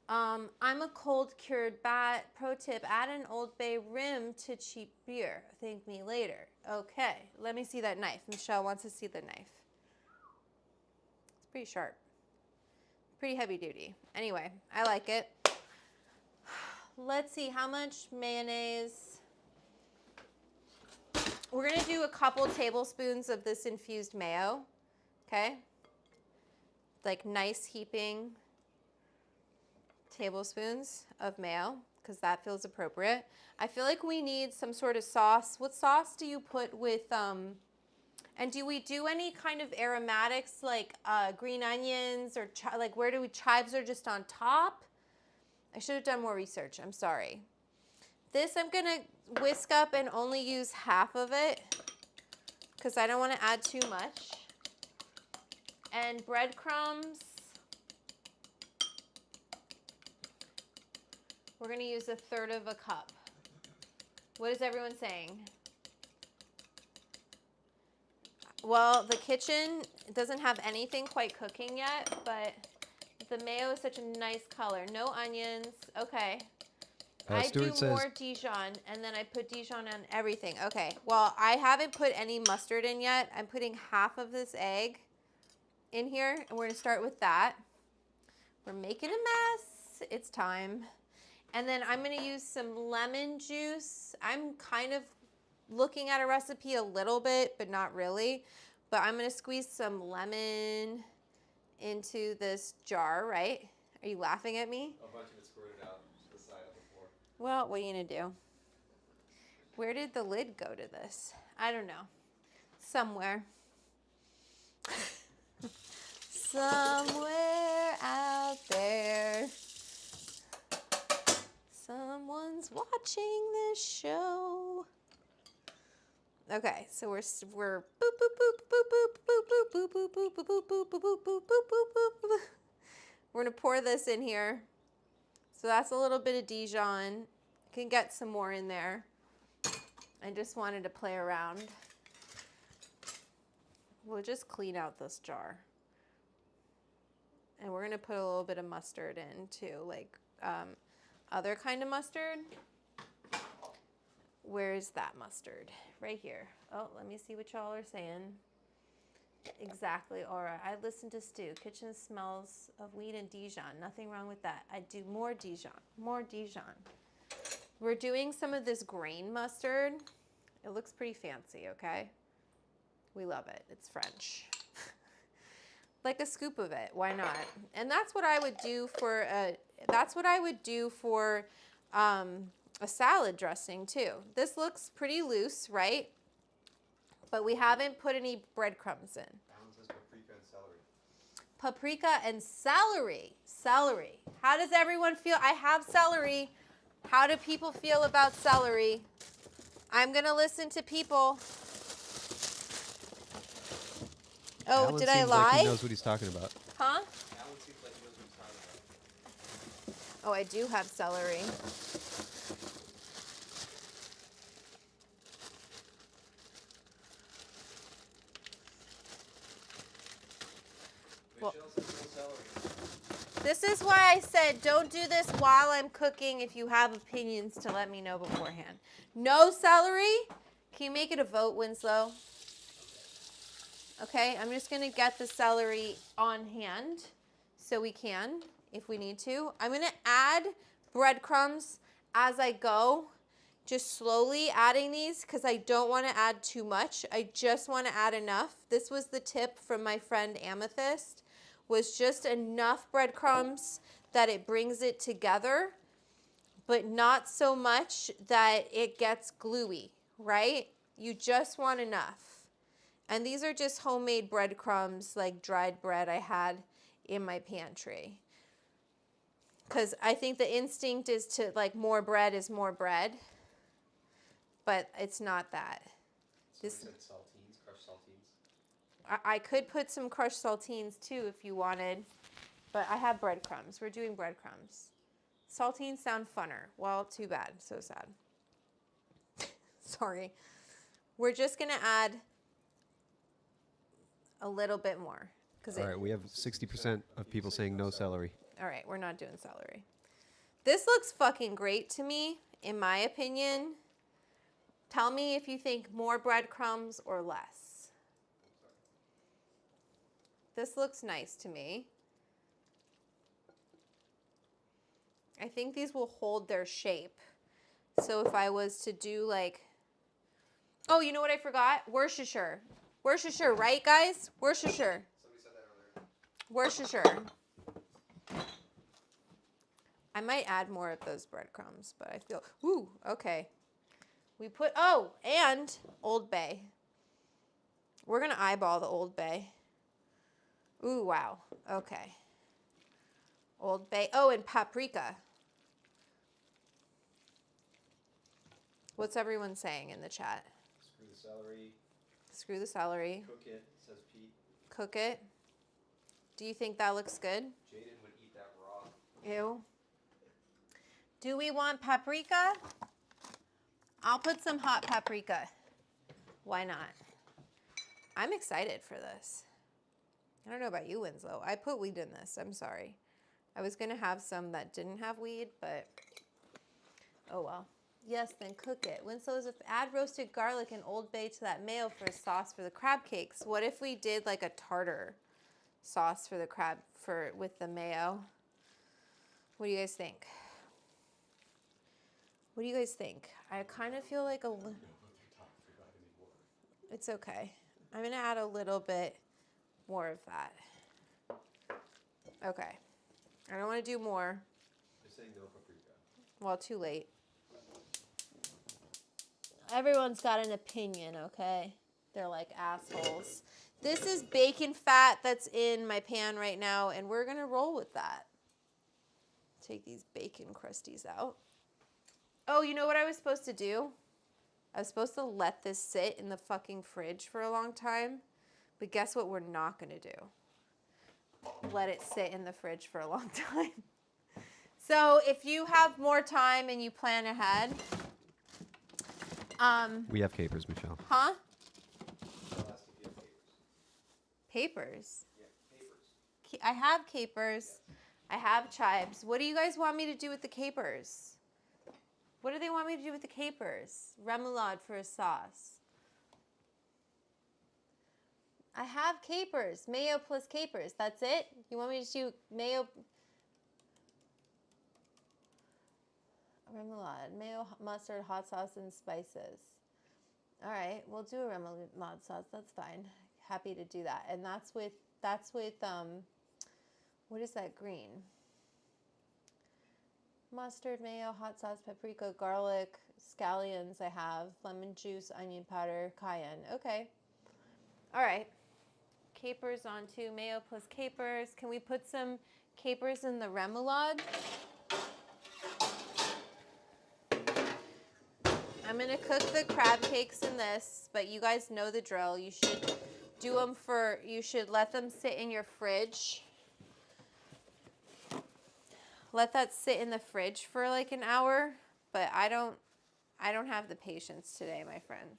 I'm a cold cured bat. Pro tip, add an Old Bay rim to cheap beer. Thank me later. Okay, let me see that knife. Michelle wants to see the knife. It's pretty sharp. Pretty heavy duty. Anyway, I like it. let's see, how much mayonnaise? We're going to do a couple tablespoons of this infused mayo, okay? Like nice heaping tablespoons of mayo, because that feels appropriate. I feel like we need some sort of sauce. What sauce do you put with, and do we do any kind of aromatics like green onions or like where do we, chives are just on top? I should have done more research, I'm sorry. This I'm gonna whisk up and only use half of it because I don't want to add too much. And breadcrumbs, we're gonna use 1/3 of a cup. What is everyone saying? Well, the kitchen doesn't have anything quite cooking yet, but the mayo is such a nice color. No onions, okay. I do more Dijon, and then I put Dijon on everything. Okay, well, I haven't put any mustard in yet. I'm putting half of this egg in here, and we're gonna start with that. We're making a mess. It's time. And then I'm gonna use some lemon juice. I'm kind of looking at a recipe a little bit, but not really. But I'm gonna squeeze some lemon into this jar, right? Are you laughing at me? A bunch of it squirted out to the side of the floor. Well, what are you gonna do? Where did the lid go to this? I don't know. Somewhere. Somewhere out there. Someone's watching this show. Okay, so we're boop boop boop boop boop boop boop boop boop boop boop boop boop boop boop boop boop. We're gonna pour this in here. So that's a little bit of Dijon. Can get some more in there. I just wanted to play around. We'll just clean out this jar. And we're gonna put a little bit of mustard in too, like other kind of mustard. Where's that mustard? Right here. Oh, let me see what y'all are saying. Exactly, Aura. I listened to Stu. Kitchen smells of weed and Dijon. Nothing wrong with that. I do more Dijon. More Dijon. We're doing some of this grain mustard. It looks pretty fancy, okay? We love it. It's French. Like a scoop of it. Why not? And that's what I would do for a salad dressing too. This looks pretty loose, right? But we haven't put any breadcrumbs in. Alan says paprika and celery. Paprika and celery. Celery. How does everyone feel? I have celery. How do people feel about celery? I'm going to listen to people. Oh, Alan did I seems lie? Like he knows what he's talking about. Huh? Alan seems like he knows what he's talking about. Oh, I do have celery. Well, this is why I said don't do this while I'm cooking if you have opinions to let me know beforehand. No celery? Can you make it a vote, Winslow? Okay, I'm just going to get the celery on hand so we can, if we need to. I'm going to add breadcrumbs as I go, just slowly adding these because I don't want to add too much. I just want to add enough. This was the tip from my friend Amethyst, was just enough breadcrumbs that it brings it together, but not so much that it gets gluey, right? You just want enough. And these are just homemade breadcrumbs, like dried bread I had in my pantry. Because I think the instinct is to, like, more bread is more bread. But it's not that. So this, you said saltines, crushed saltines? I could put some crushed saltines too if you wanted. But I have breadcrumbs. We're doing breadcrumbs. Saltines sound funner. Well, too bad. So sad. Sorry. We're just going to add a little bit more. All right, we have 60% of people saying no celery. All right, we're not doing celery. This looks fucking great to me, in my opinion. Tell me if you think more breadcrumbs or less. This looks nice to me. I think these will hold their shape. So if I was to do like, oh, you know what I forgot? Worcestershire. Worcestershire, right, guys? Worcestershire. Somebody said that earlier. Worcestershire. I might add more of those breadcrumbs, but I feel, ooh, okay. We put, oh, and Old Bay. We're going to eyeball the Old Bay. Ooh, wow. Okay. Old Bay. Oh, and paprika. What's everyone saying in the chat? Screw the celery. Screw the celery. Cook it, says Pete. Cook it. Do you think that looks good? Jaden would eat that raw. Ew. Do we want paprika? I'll put some hot paprika. Why not? I'm excited for this. I don't know about you, Winslow. I put weed in this. I'm sorry. I was going to have some that didn't have weed, but oh well. Yes, then cook it. Winslow's add roasted garlic and Old Bay to that mayo for a sauce for the crab cakes. What if we did like a tartar sauce for the crab with the mayo? What do you guys think? What do you guys think? I kind of feel like it's okay. I'm going to add a little bit more of that. Okay. I don't want to do more. They're saying no paprika. Well, too late. Everyone's got an opinion, okay? They're like assholes. This is bacon fat that's in my pan right now, and we're going to roll with that. Take these bacon crusties out. Oh, you know what I was supposed to do? I was supposed to let this sit in the fucking fridge for a long time, but guess what we're not going to do? Let it sit in the fridge for a long time. So if you have more time and you plan ahead... we have capers, Michelle. Huh? Michelle asked if you have capers. Papers? Yeah, capers. I have capers. I have chives. What do you guys want me to do with the capers? What do they want me to do with the capers? Remoulade for a sauce. I have capers. Mayo plus capers. That's it? You want me to do mayo... Remoulade, mayo, mustard, hot sauce, and spices. All right, we'll do a remoulade sauce. That's fine. Happy to do that. And that's with what is that green? Mustard, mayo, hot sauce, paprika, garlic, scallions I have, lemon juice, onion powder, cayenne. Okay. All right. Capers on too. Mayo plus capers. Can we put some capers in the remoulade? I'm going to cook the crab cakes in this, but you guys know the drill. You should do them you should let them sit in your fridge. Let that sit in the fridge for like an hour, but I don't have the patience today, my friends.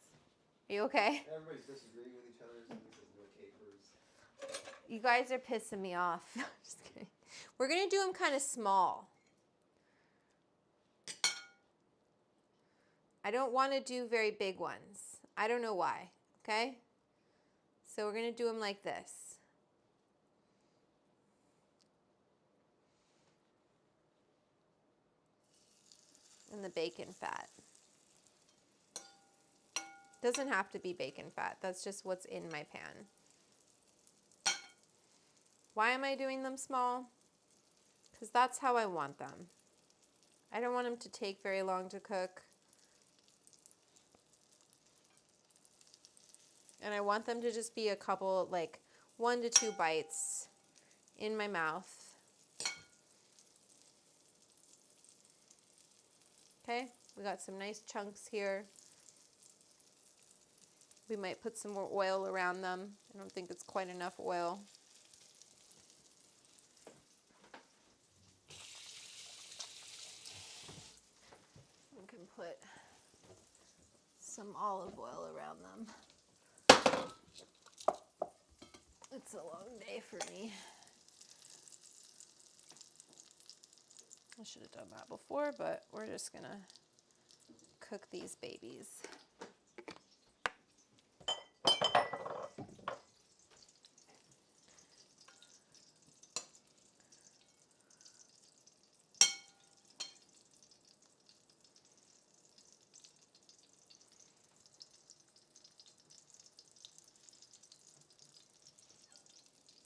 Are you okay? Everybody's disagreeing with each other. Somebody says no capers. You guys are pissing me off. Just kidding. We're going to do them kind of small. I don't want to do very big ones. I don't know why, okay? So we're going to do them like this. And the bacon fat. Doesn't have to be bacon fat. That's just what's in my pan. Why am I doing them small? Because that's how I want them. I don't want them to take very long to cook. And I want them to just be a couple, like 1 to 2 bites in my mouth. Okay, we got some nice chunks here. We might put some more oil around them. I don't think it's quite enough oil. We can put some olive oil around them. It's a long day for me. I should have done that before, but we're just gonna cook these babies.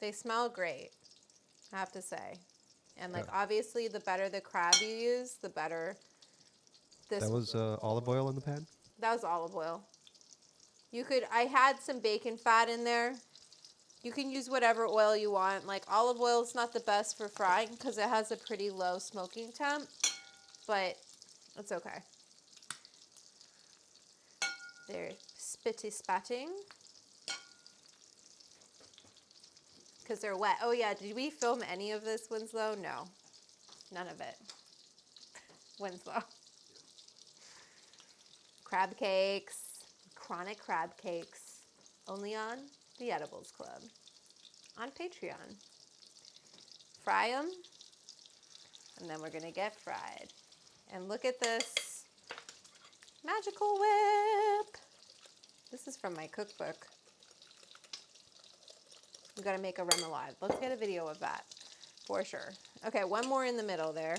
They smell great, I have to say. And like Yeah. obviously the better the crab you use, the better this. That was olive oil in the pan? That was olive oil. I had some bacon fat in there. You can use whatever oil you want. Like olive oil is not the best for frying because it has a pretty low smoking temp, but it's okay. They're spatting because they're wet. Oh yeah, did we film any of this, Winslow? No, none of it. Winslow. Crab cakes, chronic crab cakes, only on the Edibles Club on Patreon. Fry them, and then we're gonna get fried. And look at this magical whip. This is from my cookbook. We gotta make a remoulade. Let's get a video of that for sure. Okay, one more in the middle there.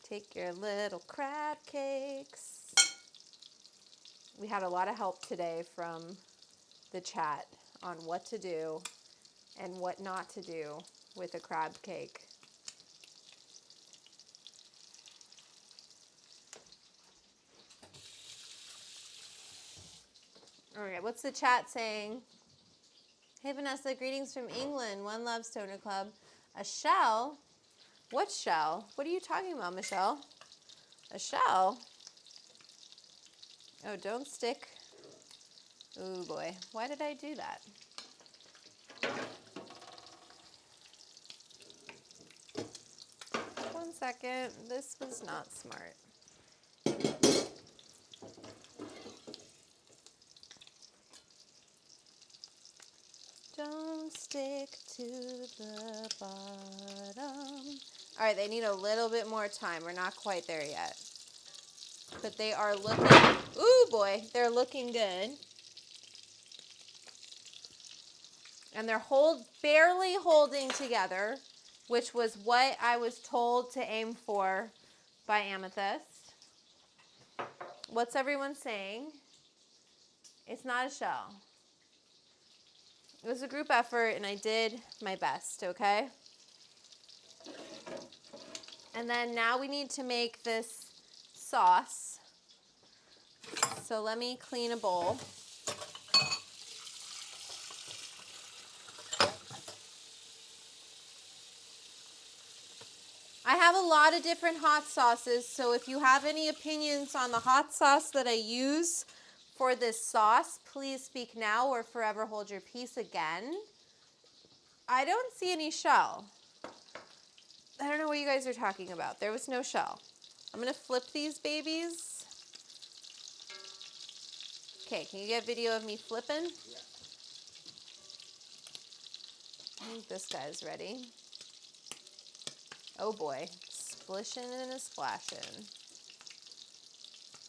Take your little crab cakes. We had a lot of help today from the chat on what to do and what not to do with a crab cake. All right, what's the chat saying? Hey Vanessa, greetings from England. One love, Stoner Club. A shell? What shell? What are you talking about, Michelle? A shell? Oh, don't stick. Oh boy, why did I do that? One second, this was not smart. Don't stick to the bottom. All right, they need a little bit more time. We're not quite there yet. But they are looking, ooh boy, they're looking good. And they're barely holding together, which was what I was told to aim for by Amethyst. What's everyone saying? It's not a shell. It was a group effort and I did my best, okay? And then now we need to make this sauce. So let me clean a bowl. I have a lot of different hot sauces, so if you have any opinions on the hot sauce that I use for this sauce, please speak now or forever hold your peace again. I don't see any shell. I don't know what you guys are talking about. There was no shell. I'm gonna flip these babies. Okay, can you get video of me flipping? Yeah. I think this guy's ready. Oh boy, splishing and a splashing.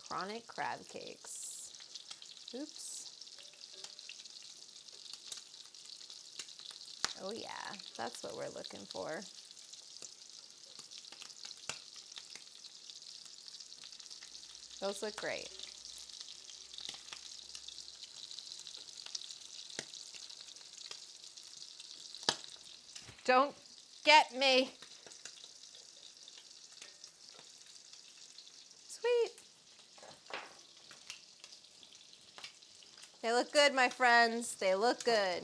Chronic crab cakes. Oops. Oh yeah, that's what we're looking for. Those look great. Don't get me. Sweet. They look good, my friends. They look good.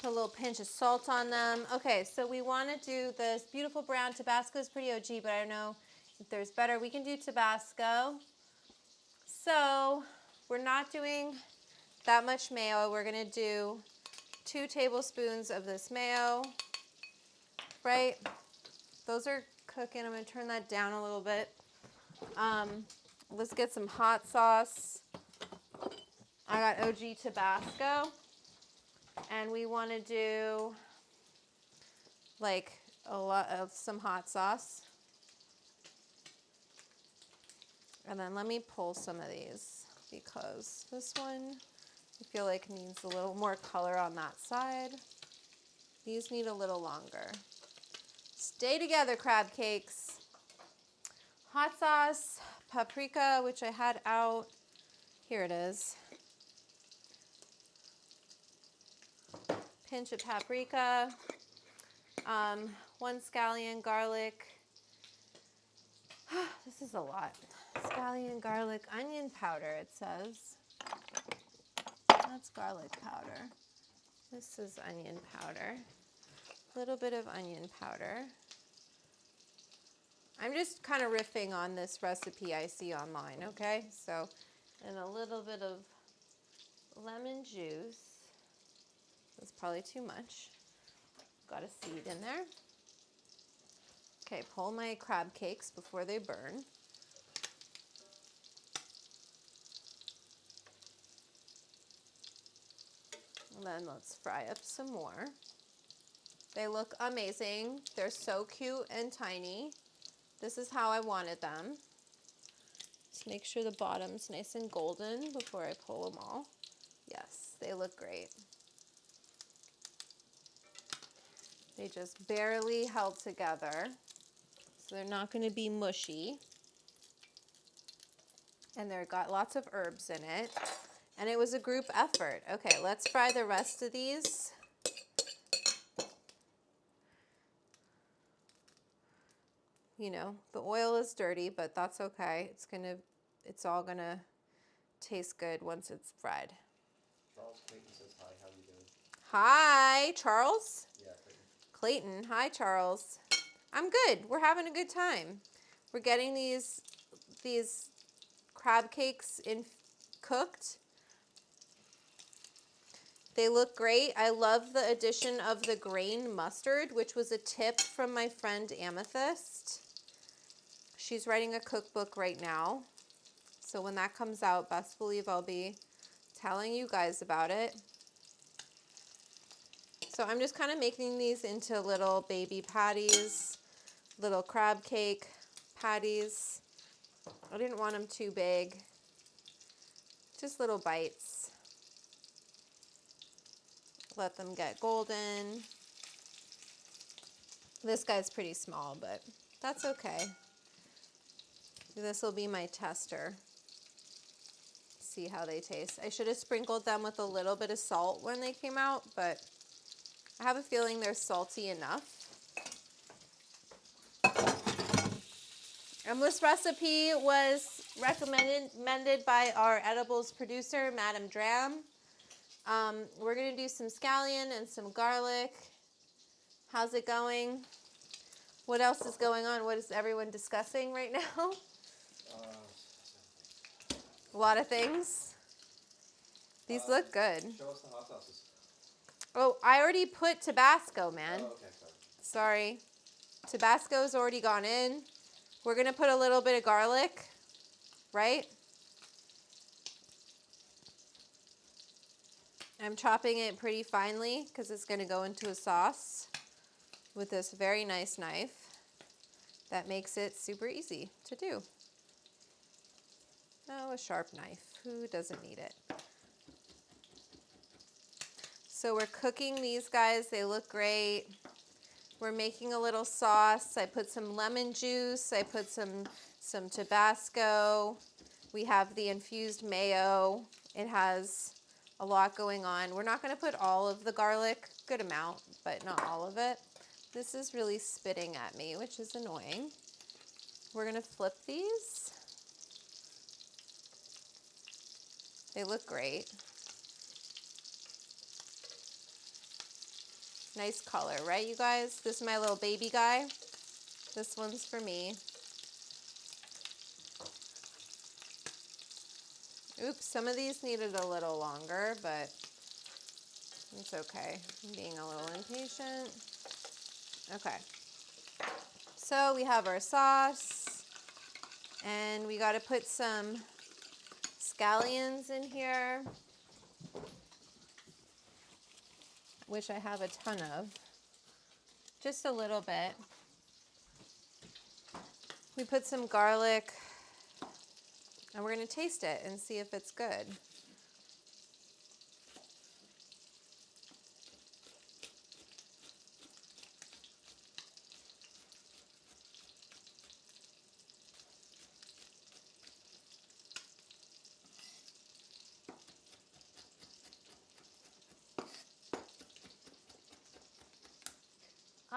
Put a little pinch of salt on them. Okay, so we want to do this beautiful brown. Tabasco is pretty OG, but I don't know if there's better. We can do Tabasco. So we're not doing that much mayo. We're going to do 2 tablespoons of this mayo, right? Those are cooking. I'm going to turn that down a little bit. Let's get some hot sauce. I got OG Tabasco. And we want to do like a lot of some hot sauce. And then let me pull some of these because this one I feel like needs a little more color on that side. These need a little longer. Stay together, crab cakes. Hot sauce, paprika, which I had out. Here it is. pinch of paprika, 1 scallion garlic. This is a lot. Scallion, garlic, onion powder, it says. That's garlic powder. This is onion powder. A little bit of onion powder. I'm just kind of riffing on this recipe I see online, okay? So, and a little bit of lemon juice. That's probably too much. Got a seed in there. Okay, pull my crab cakes before they burn. And then let's fry up some more. They look amazing. They're so cute and tiny. This is how I wanted them. Just make sure the bottom's nice and golden before I pull them all. Yes, they look great. They just barely held together, so they're not going to be mushy. And they've got lots of herbs in it. And it was a group effort. Okay, let's fry the rest of these. You know, the oil is dirty, but that's okay. It's all gonna taste good once it's fried. Charles Clayton says hi. How are you doing? Hi, Charles. Yeah, Clayton. Clayton. Hi, Charles. I'm good. We're having a good time. We're getting these crab cakes cooked. They look great. I love the addition of the grain mustard, which was a tip from my friend Amethyst. She's writing a cookbook right now. So when that comes out, best believe I'll be telling you guys about it. So I'm just kind of making these into little baby patties, little crab cake patties. I didn't want them too big. Just little bites. Let them get golden. This guy's pretty small, but that's okay. This will be my tester. See how they taste. I should have sprinkled them with a little bit of salt when they came out, but I have a feeling they're salty enough. And this recipe was recommended by our edibles producer, Madam Dram. We're going to do some scallion and some garlic. How's it going? What else is going on? What is everyone discussing right now? A lot of things. These look good. Show us the hot sauces. Oh, I already put Tabasco, man. Oh, okay, Sorry. Tabasco's already gone in. We're going to put a little bit of garlic, right? I'm chopping it pretty finely because it's going to go into a sauce with this very nice knife that makes it super easy to do. Oh, a sharp knife. Who doesn't need it? So we're cooking these guys. They look great. We're making a little sauce. I put some lemon juice. I put some Tabasco. We have the infused mayo. It has a lot going on. We're not going to put all of the garlic, good amount, but not all of it. This is really spitting at me, which is annoying. We're going to flip these. They look great. Nice color, right, you guys? This is my little baby guy. This one's for me. Oops, some of these needed a little longer, but it's okay. I'm being a little impatient. Okay. So we have our sauce, and we got to put some scallions in here, which I have a ton of. Just a little bit. We put some garlic, and we're going to taste it and see if it's good.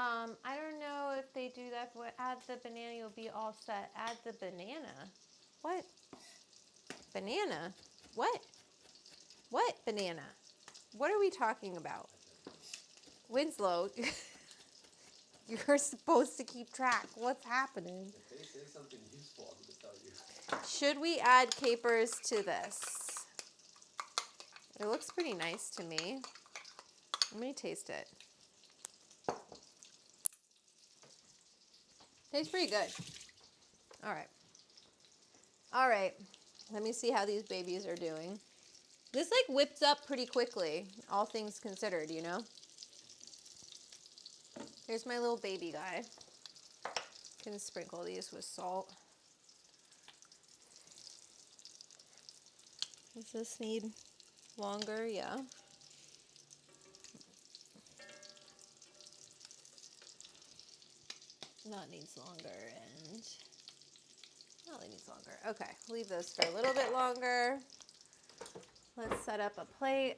I don't know if they do that, but add the banana, you'll be all set. Add the banana. What? Banana? What? What banana? What are we talking about? Winslow, you're supposed to keep track. What's happening? If they say something useful, I'm going to tell you. Should we add capers to this? It looks pretty nice to me. Let me taste it. Tastes pretty good. All right. All right. Let me see how these babies are doing. This like whipped up pretty quickly, all things considered, you know? Here's my little baby guy. Can sprinkle these with salt. Does this need longer? Yeah. That needs longer and that needs longer. Okay, leave those for a little bit longer. Let's set up a plate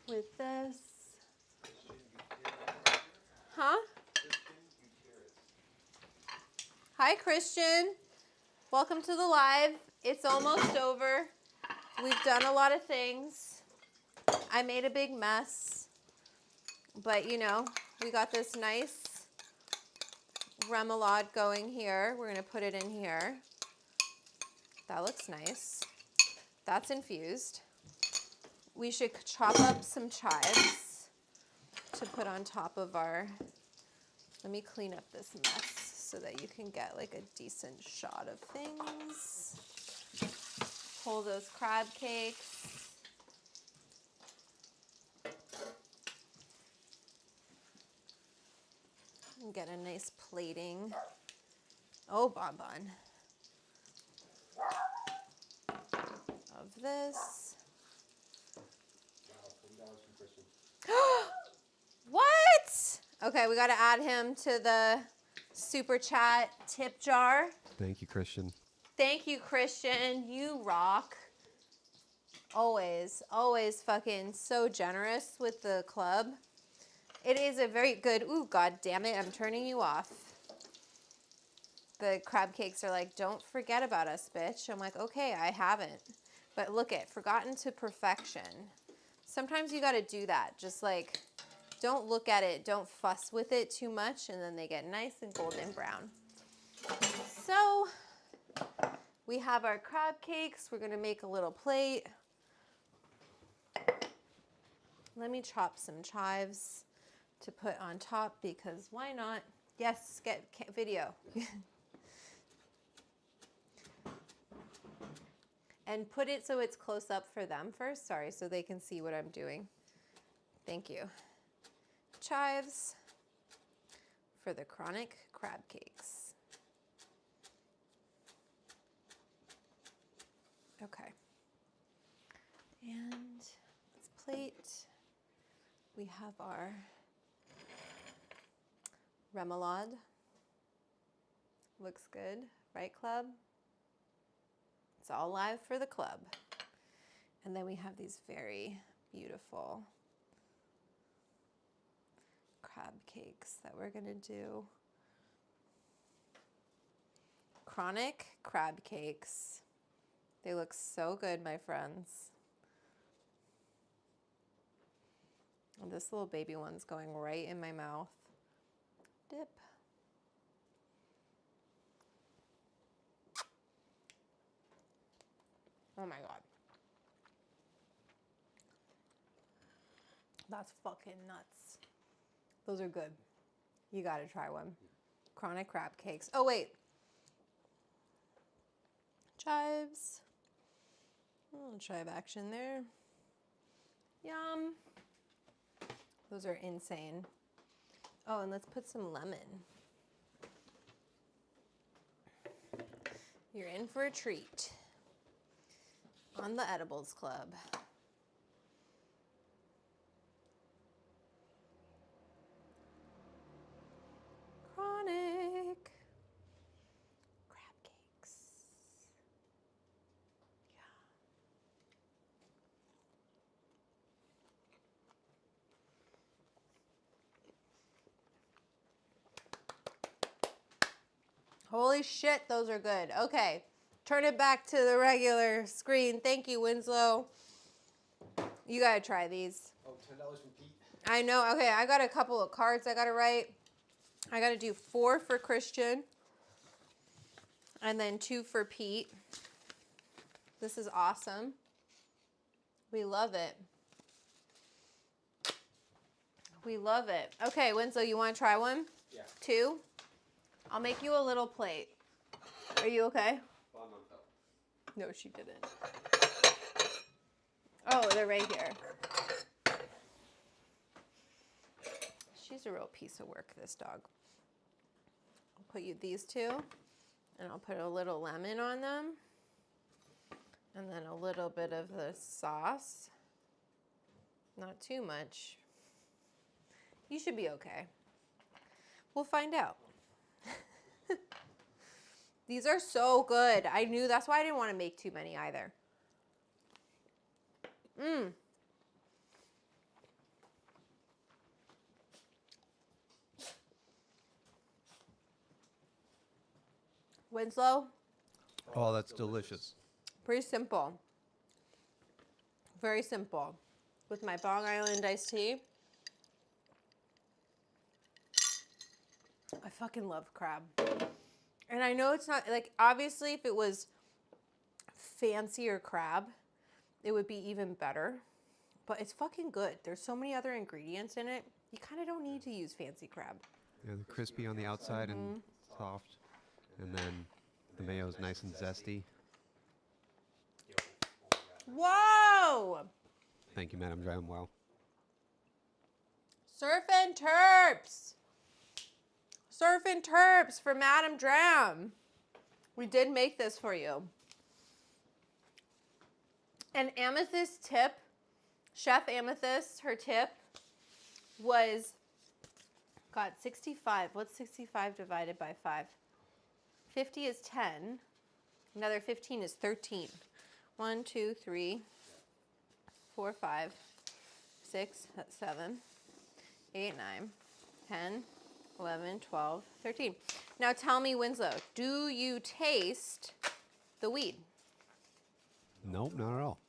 with this. Huh? Hi, Christian. Welcome to the live. It's almost over. We've done a lot of things. I made a big mess, but you know, we got this nice remoulade going here. We're gonna put it in here. That looks nice. That's infused. We should chop up some chives to put on top of our, let me clean up this mess so that you can get like a decent shot of things. Pull those crab cakes. And get a nice plating. Oh, bonbon. Of this. What? Okay, we got to add him to the super chat tip jar. Thank you, Christian. Thank you, Christian. You rock. Always, always fucking so generous with the club. It is a very good, ooh, god damn it, I'm turning you off. The crab cakes are like, don't forget about us, bitch. I'm like, okay, I haven't. But look it, forgotten to perfection. Sometimes you gotta do that. Just like, don't look at it, don't fuss with it too much, and then they get nice and golden brown. So, we have our crab cakes. We're gonna make a little plate. Let me chop some chives to put on top because why not? Yes, get video. And put it so it's close up for them first. Sorry, so they can see what I'm doing. Thank you. Chives for the chronic crab cakes. Okay. And let's plate. We have our remoulade. Looks good, right, club? It's all live for the club. And then we have these very beautiful crab cakes that we're gonna do. Chronic crab cakes. They look so good, my friends. And this little baby one's going right in my mouth. Dip. Oh my god. That's fucking nuts. Those are good. You gotta try one. Chronic crab cakes. Oh wait. Chives. A little chive action there. Yum. Those are insane. Oh, and let's put some lemon. You're in for a treat on the Edibles Club. Chronic crab cakes. Holy shit, those are good. Okay, turn it back to the regular screen. Thank you, Winslow. You gotta try these. Oh, $10 from Pete. I know. Okay, I got a couple of cards I gotta write. I gotta do 4 for Christian. And then 2 for Pete. This is awesome. We love it. We love it. Okay, Winslow, you want to try one? Yeah. 2? I'll make you a little plate. Are you okay? Well, I'm on top. No, she didn't. Oh, they're right here. She's a real piece of work, this dog. I'll put you these 2, and I'll put a little lemon on them, and then a little bit of the sauce. Not too much. You should be okay. We'll find out. These are so good. I knew that's why I didn't want to make too many either. Winslow, Oh, that's delicious. pretty simple. Very simple. With my Bong Island iced tea. I fucking love crab. And I know it's not, like, obviously if it was fancier crab, it would be even better. But it's fucking good. There's so many other ingredients in it. You kind of don't need to use fancy crab. Yeah, the crispy on the outside and soft. And then the mayo's nice and zesty. Whoa! Thank you, Madam Dram. Wow. Surf and Terps. Surf and Terps for Madam Dram. We did make this for you. And Amethyst tip, Chef Amethyst, her tip was, God, 65. What's 65 divided by 5? 50 is 10. Another 15 is 13. 1, 2, 3, 4, 5, 6, 7, 8, 9, 10, 11, 12, 13. Now tell me, Winslow, do you taste the weed? Nope, not at all.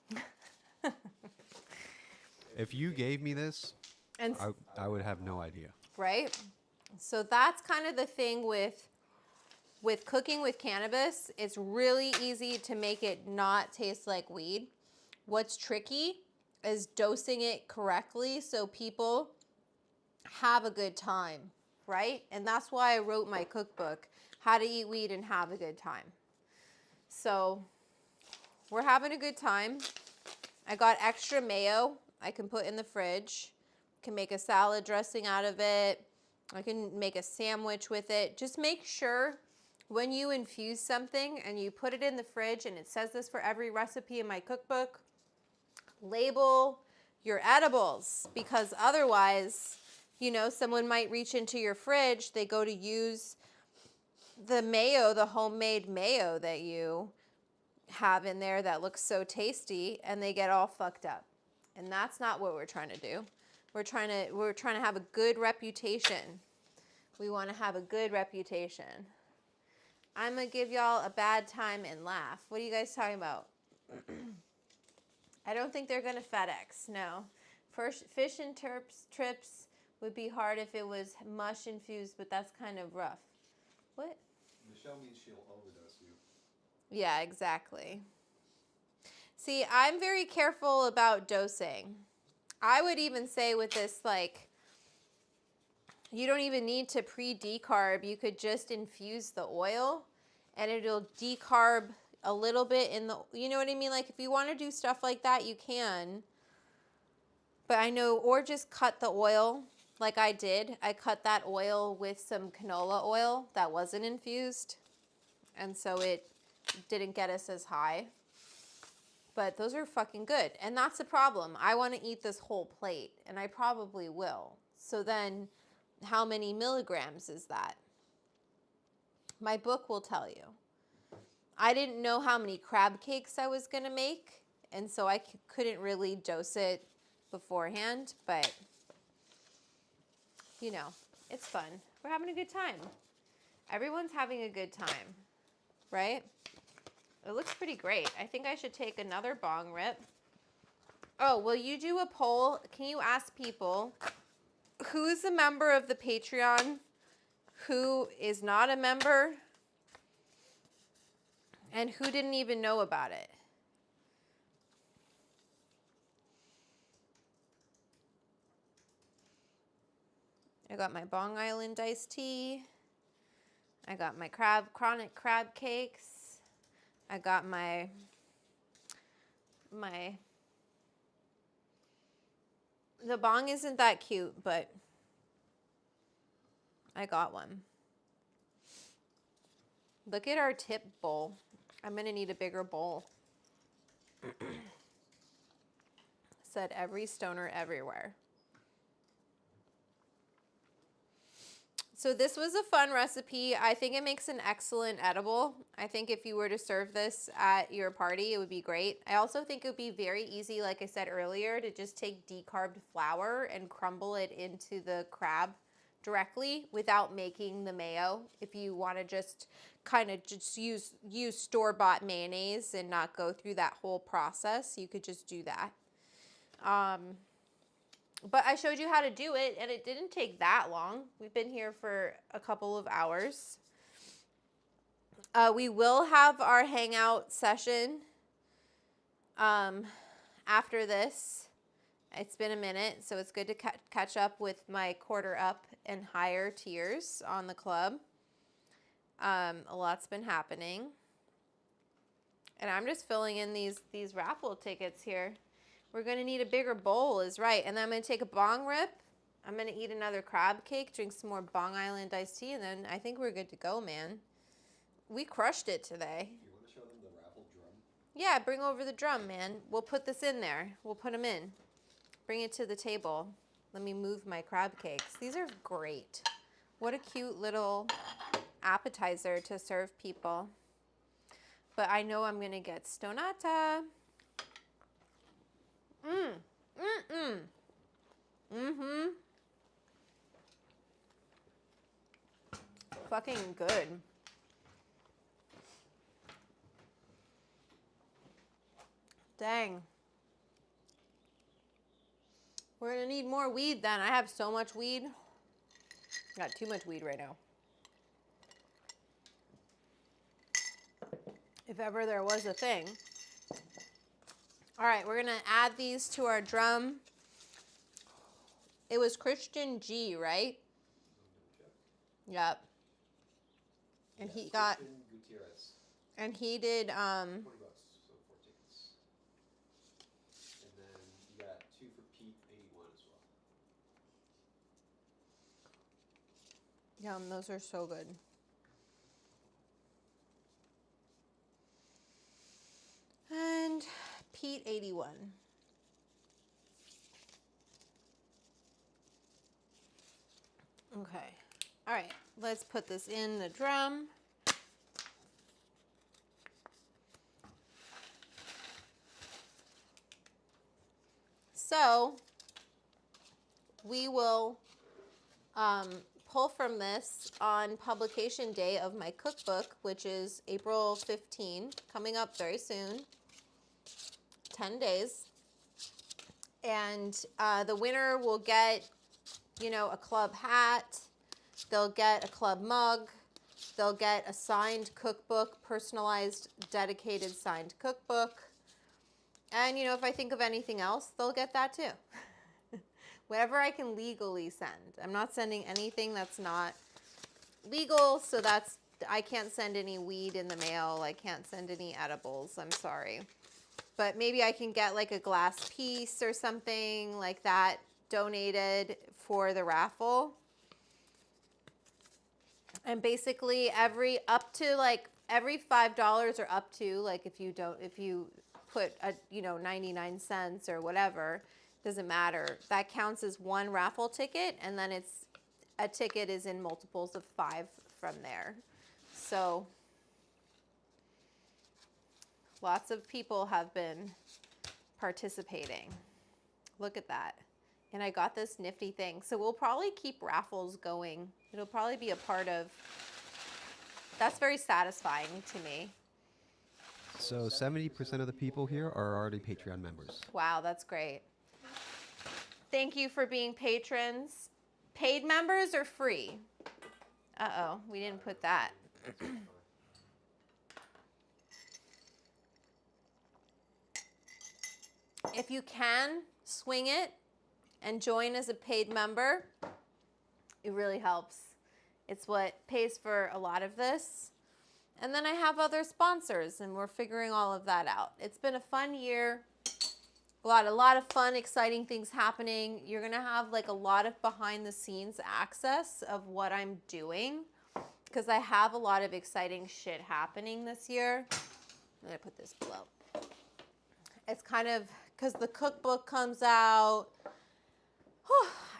If you gave me this, And I would have no idea. right? So that's kind of the thing with cooking with cannabis. It's really easy to make it not taste like weed. What's tricky is dosing it correctly so people have a good time, right? And that's why I wrote my cookbook, How to Eat Weed and Have a Good Time. So we're having a good time. I got extra mayo I can put in the fridge. Can make a salad dressing out of it. I can make a sandwich with it. Just make sure when you infuse something and you put it in the fridge, and it says this for every recipe in my cookbook, label your edibles, because otherwise, you know, someone might reach into your fridge, they go to use the mayo, the homemade mayo that you have in there that looks so tasty, and they get all fucked up. And that's not what we're trying to do. We're trying to have a good reputation. We want to have a good reputation. I'm going to give y'all a bad time and laugh. What are you guys talking about? I don't think they're going to FedEx, no. First, fish and trips would be hard if it was mush infused, but that's kind of rough. What? Michelle means she'll overdose you. Yeah, exactly. See, I'm very careful about dosing. I would even say with this, like, you don't even need to pre-decarb. You could just infuse the oil and it'll decarb a little bit in the, you know what I mean? Like, if you want to do stuff like that, you can. But I know, or just cut the oil like I did. I cut that oil with some canola oil that wasn't infused. And so it didn't get us as high. But those are fucking good. And that's the problem. I want to eat this whole plate, and I probably will. So then how many milligrams is that? My book will tell you. I didn't know how many crab cakes I was going to make, and so I couldn't really dose it beforehand, but you know, it's fun. We're having a good time. Everyone's having a good time, right? It looks pretty great. I think I should take another bong rip. Oh, will you do a poll? Can you ask people who's a member of the Patreon, who is not a member, and who didn't even know about it? I got my Bong Island iced tea. I got my chronic crab cakes. I got my the bong isn't that cute, but I got one. Look at our tip bowl. I'm gonna need a bigger bowl. Said every stoner everywhere. So this was a fun recipe. I think it makes an excellent edible. I think if you were to serve this at your party, it would be great. I also think it would be very easy, like I said earlier, to just take decarbed flour and crumble it into the crab directly without making the mayo. If you want to just kind of just use store-bought mayonnaise and not go through that whole process, you could just do that. But I showed you how to do it, and it didn't take that long. We've been here for a couple of hours. We will have our hangout session after this. It's been a minute, so it's good to catch up with my quarter up and higher tiers on the club. A lot's been happening. And I'm just filling in these raffle tickets here. We're going to need a bigger bowl is right. And then I'm going to take a bong rip. I'm going to eat another crab cake, drink some more Bong Island iced tea, and then I think we're good to go, man. We crushed it today. Do you want to show them the raffle drum? Yeah, bring over the drum, man. We'll put this in there. We'll put them in. Bring it to the table. Let me move my crab cakes. These are great. What a cute little appetizer to serve people. But I know I'm going to get stonata. Fucking good. Dang. We're gonna need more weed then. I have so much weed. Got too much weed right now. If ever there was a thing. All right, we're gonna add these to our drum. It was Christian G, right? Yep. And he got. Gutierrez. And he did. $20, so 4 tickets. And then you got 2 for Pete, 81 as well. Yum, those are so good. And Pete 81. Okay. All right. Let's put this in the drum. So we will pull from this on publication day of my cookbook, which is April 15, coming up very soon. 10 days. And the winner will get, you know, a club hat. They'll get a club mug. They'll get a signed cookbook, personalized, dedicated signed cookbook. And, you know, if I think of anything else, they'll get that too. Whatever I can legally send. I'm not sending anything that's not legal, so I can't send any weed in the mail. I can't send any edibles. I'm sorry. But maybe I can get like a glass piece or something like that donated for the raffle. And basically every $5 or up to, like if you put a, 99 cents or whatever, doesn't matter. That counts as one raffle ticket, and then a ticket is in multiples of 5 from there. So lots of people have been participating. Look at that. And I got this nifty thing. So we'll probably keep raffles going. It'll probably be a part of That's very satisfying to me. So 70% of the people here are already Patreon members. Wow, that's great. Thank you for being patrons. Paid members or free? Uh-oh, we didn't put that. If you can, swing it and join as a paid member. It really helps. It's what pays for a lot of this. And then I have other sponsors, and we're figuring all of that out. It's been a fun year. A lot of fun, exciting things happening. You're going to have like a lot of behind the scenes access of what I'm doing because I have a lot of exciting shit happening this year. I'm going to put this below. It's kind of because the cookbook comes out.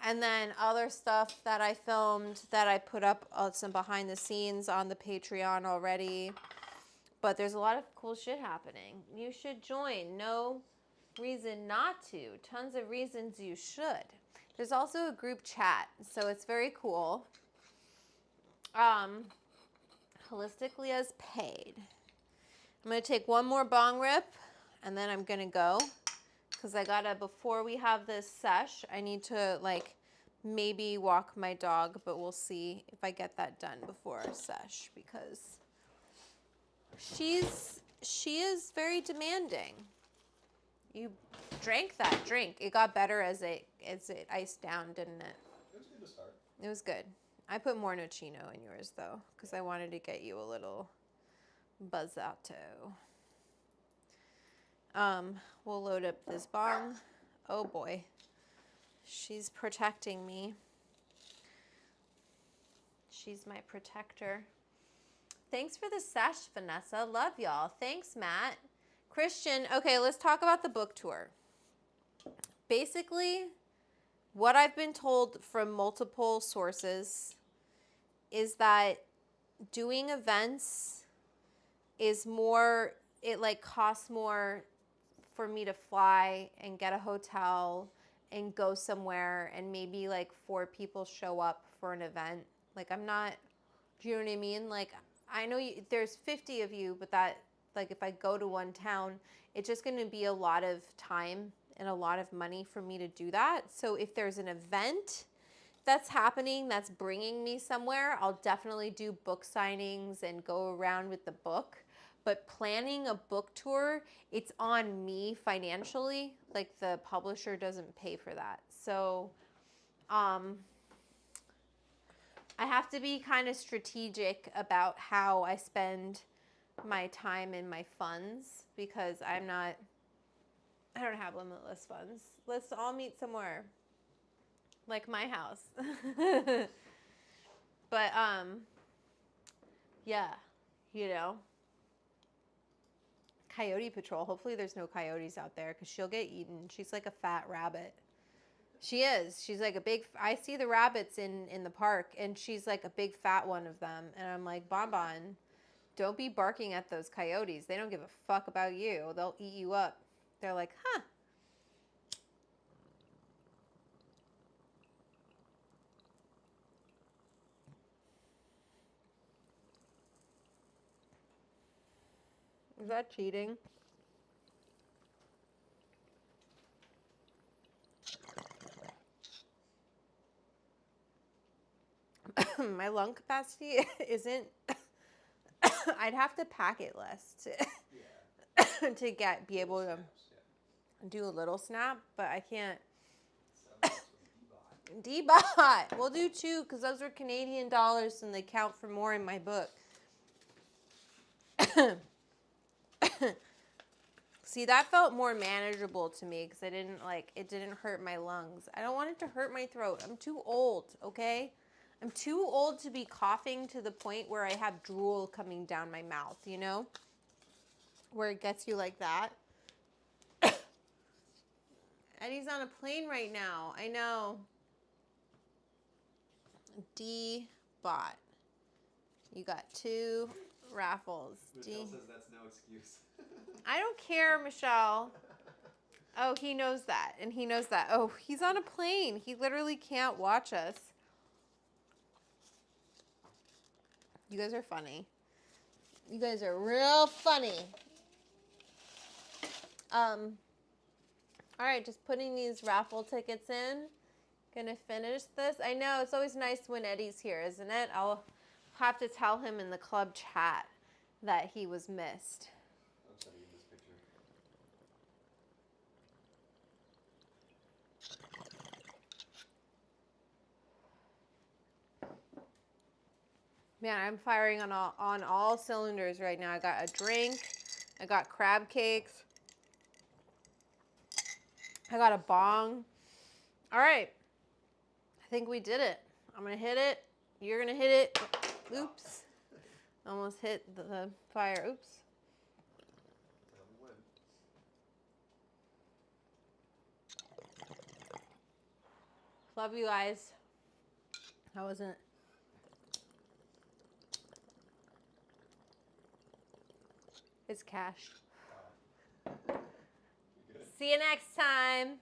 And then other stuff that I filmed that I put up some behind the scenes on the Patreon already. But there's a lot of cool shit happening. You should join. No reason not to. Tons of reasons you should. There's also a group chat, so it's very cool. Holistically as paid. I'm going to take one more bong rip, and then I'm going to go. Because I gotta, before we have this sesh, I need to like maybe walk my dog, but we'll see if I get that done before our sesh because she is very demanding. You drank that drink. It got better as it iced down, didn't it? It was good to start. It was good. I put more nocino in yours though, because I wanted to get you a little buzzato. We'll load up this bong. Oh boy. She's protecting me. She's my protector. Thanks for the sesh, Vanessa. Love y'all. Thanks, Matt. Christian, okay, let's talk about the book tour. Basically, what I've been told from multiple sources is that doing events is more, it like costs more for me to fly and get a hotel and go somewhere and maybe like 4 people show up for an event. Like I'm not, do you know what I mean? Like I know there's 50 of you, but that like if I go to one town, it's just going to be a lot of time and a lot of money for me to do that. So if there's an event that's happening, that's bringing me somewhere, I'll definitely do book signings and go around with the book. But planning a book tour, it's on me financially. Like the publisher doesn't pay for that. So I have to be kind of strategic about how I spend my time and my funds because I don't have limitless funds. Let's all meet somewhere. Like my house. But yeah, you know. Coyote patrol. Hopefully there's no coyotes out there because she'll get eaten. She's like a fat rabbit. She is. She's like a big, I see the rabbits in the park and she's like a big fat one of them. And I'm like, Bonbon, don't be barking at those coyotes. They don't give a fuck about you. They'll eat you up. They're like, huh. Is that cheating? My lung capacity isn't, I'd have to pack it less to be able to do a little snap, but I can't. D-bot. We'll do 2 because those are Canadian dollars and they count for more in my book. See, that felt more manageable to me because it didn't hurt my lungs. I don't want it to hurt my throat. I'm too old, okay? I'm too old to be coughing to the point where I have drool coming down my mouth, you know? Where it gets you like that. Eddie's on a plane right now. I know. D-bot. You got 2 raffles. Michelle says that's no excuse. I don't care, Michelle. Oh, he knows that. And he knows that. Oh, he's on a plane. He literally can't watch us. You guys are funny. You guys are real funny. All right, just putting these raffle tickets in. Gonna finish this. I know it's always nice when Eddie's here, isn't it? I'll have to tell him in the club chat that he was missed. I'm sending you this picture. Man, I'm firing on all cylinders right now. I got a drink. I got crab cakes. I got a bong. All right. I think we did it. I'm going to hit it. You're going to hit it. Oops. Almost hit the fire. Oops. Tell me when. Love you guys. How was it? It's cash. See you next time.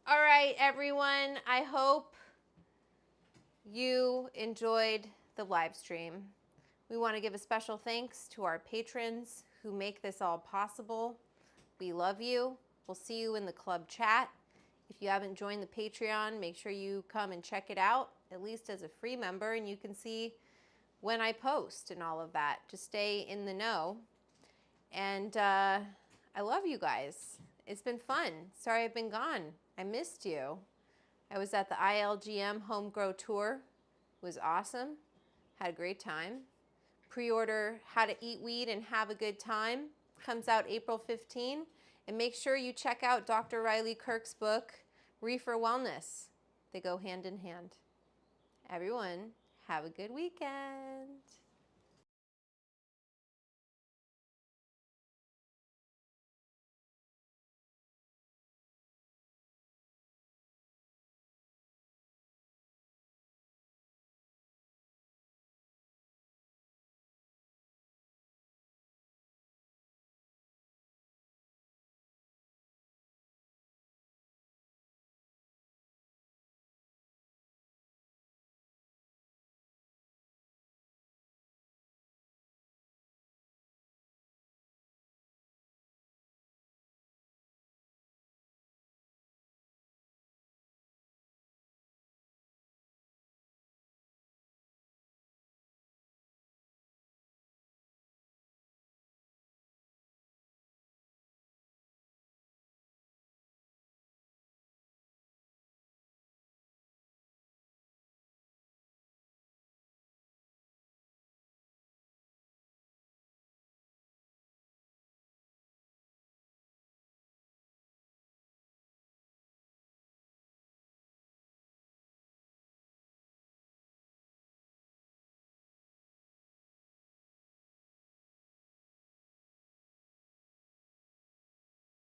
All right, everyone. I hope you enjoyed the live stream. We want to give a special thanks to our patrons who make this all possible. We love you. We'll see you in the club chat. If you haven't joined the Patreon, make sure you come and check it out, at least as a free member, and you can see when I post and all of that. Just stay in the know. And I love you guys. It's been fun. Sorry I've been gone. I missed you. I was at the ILGM Home Grow Tour. It was awesome. Had a great time. Pre-order How to Eat Weed and Have a Good Time. Comes out April 15. And make sure you check out Dr. Riley Kirk's book, Reefer Wellness. They go hand in hand. Everyone, have a good weekend.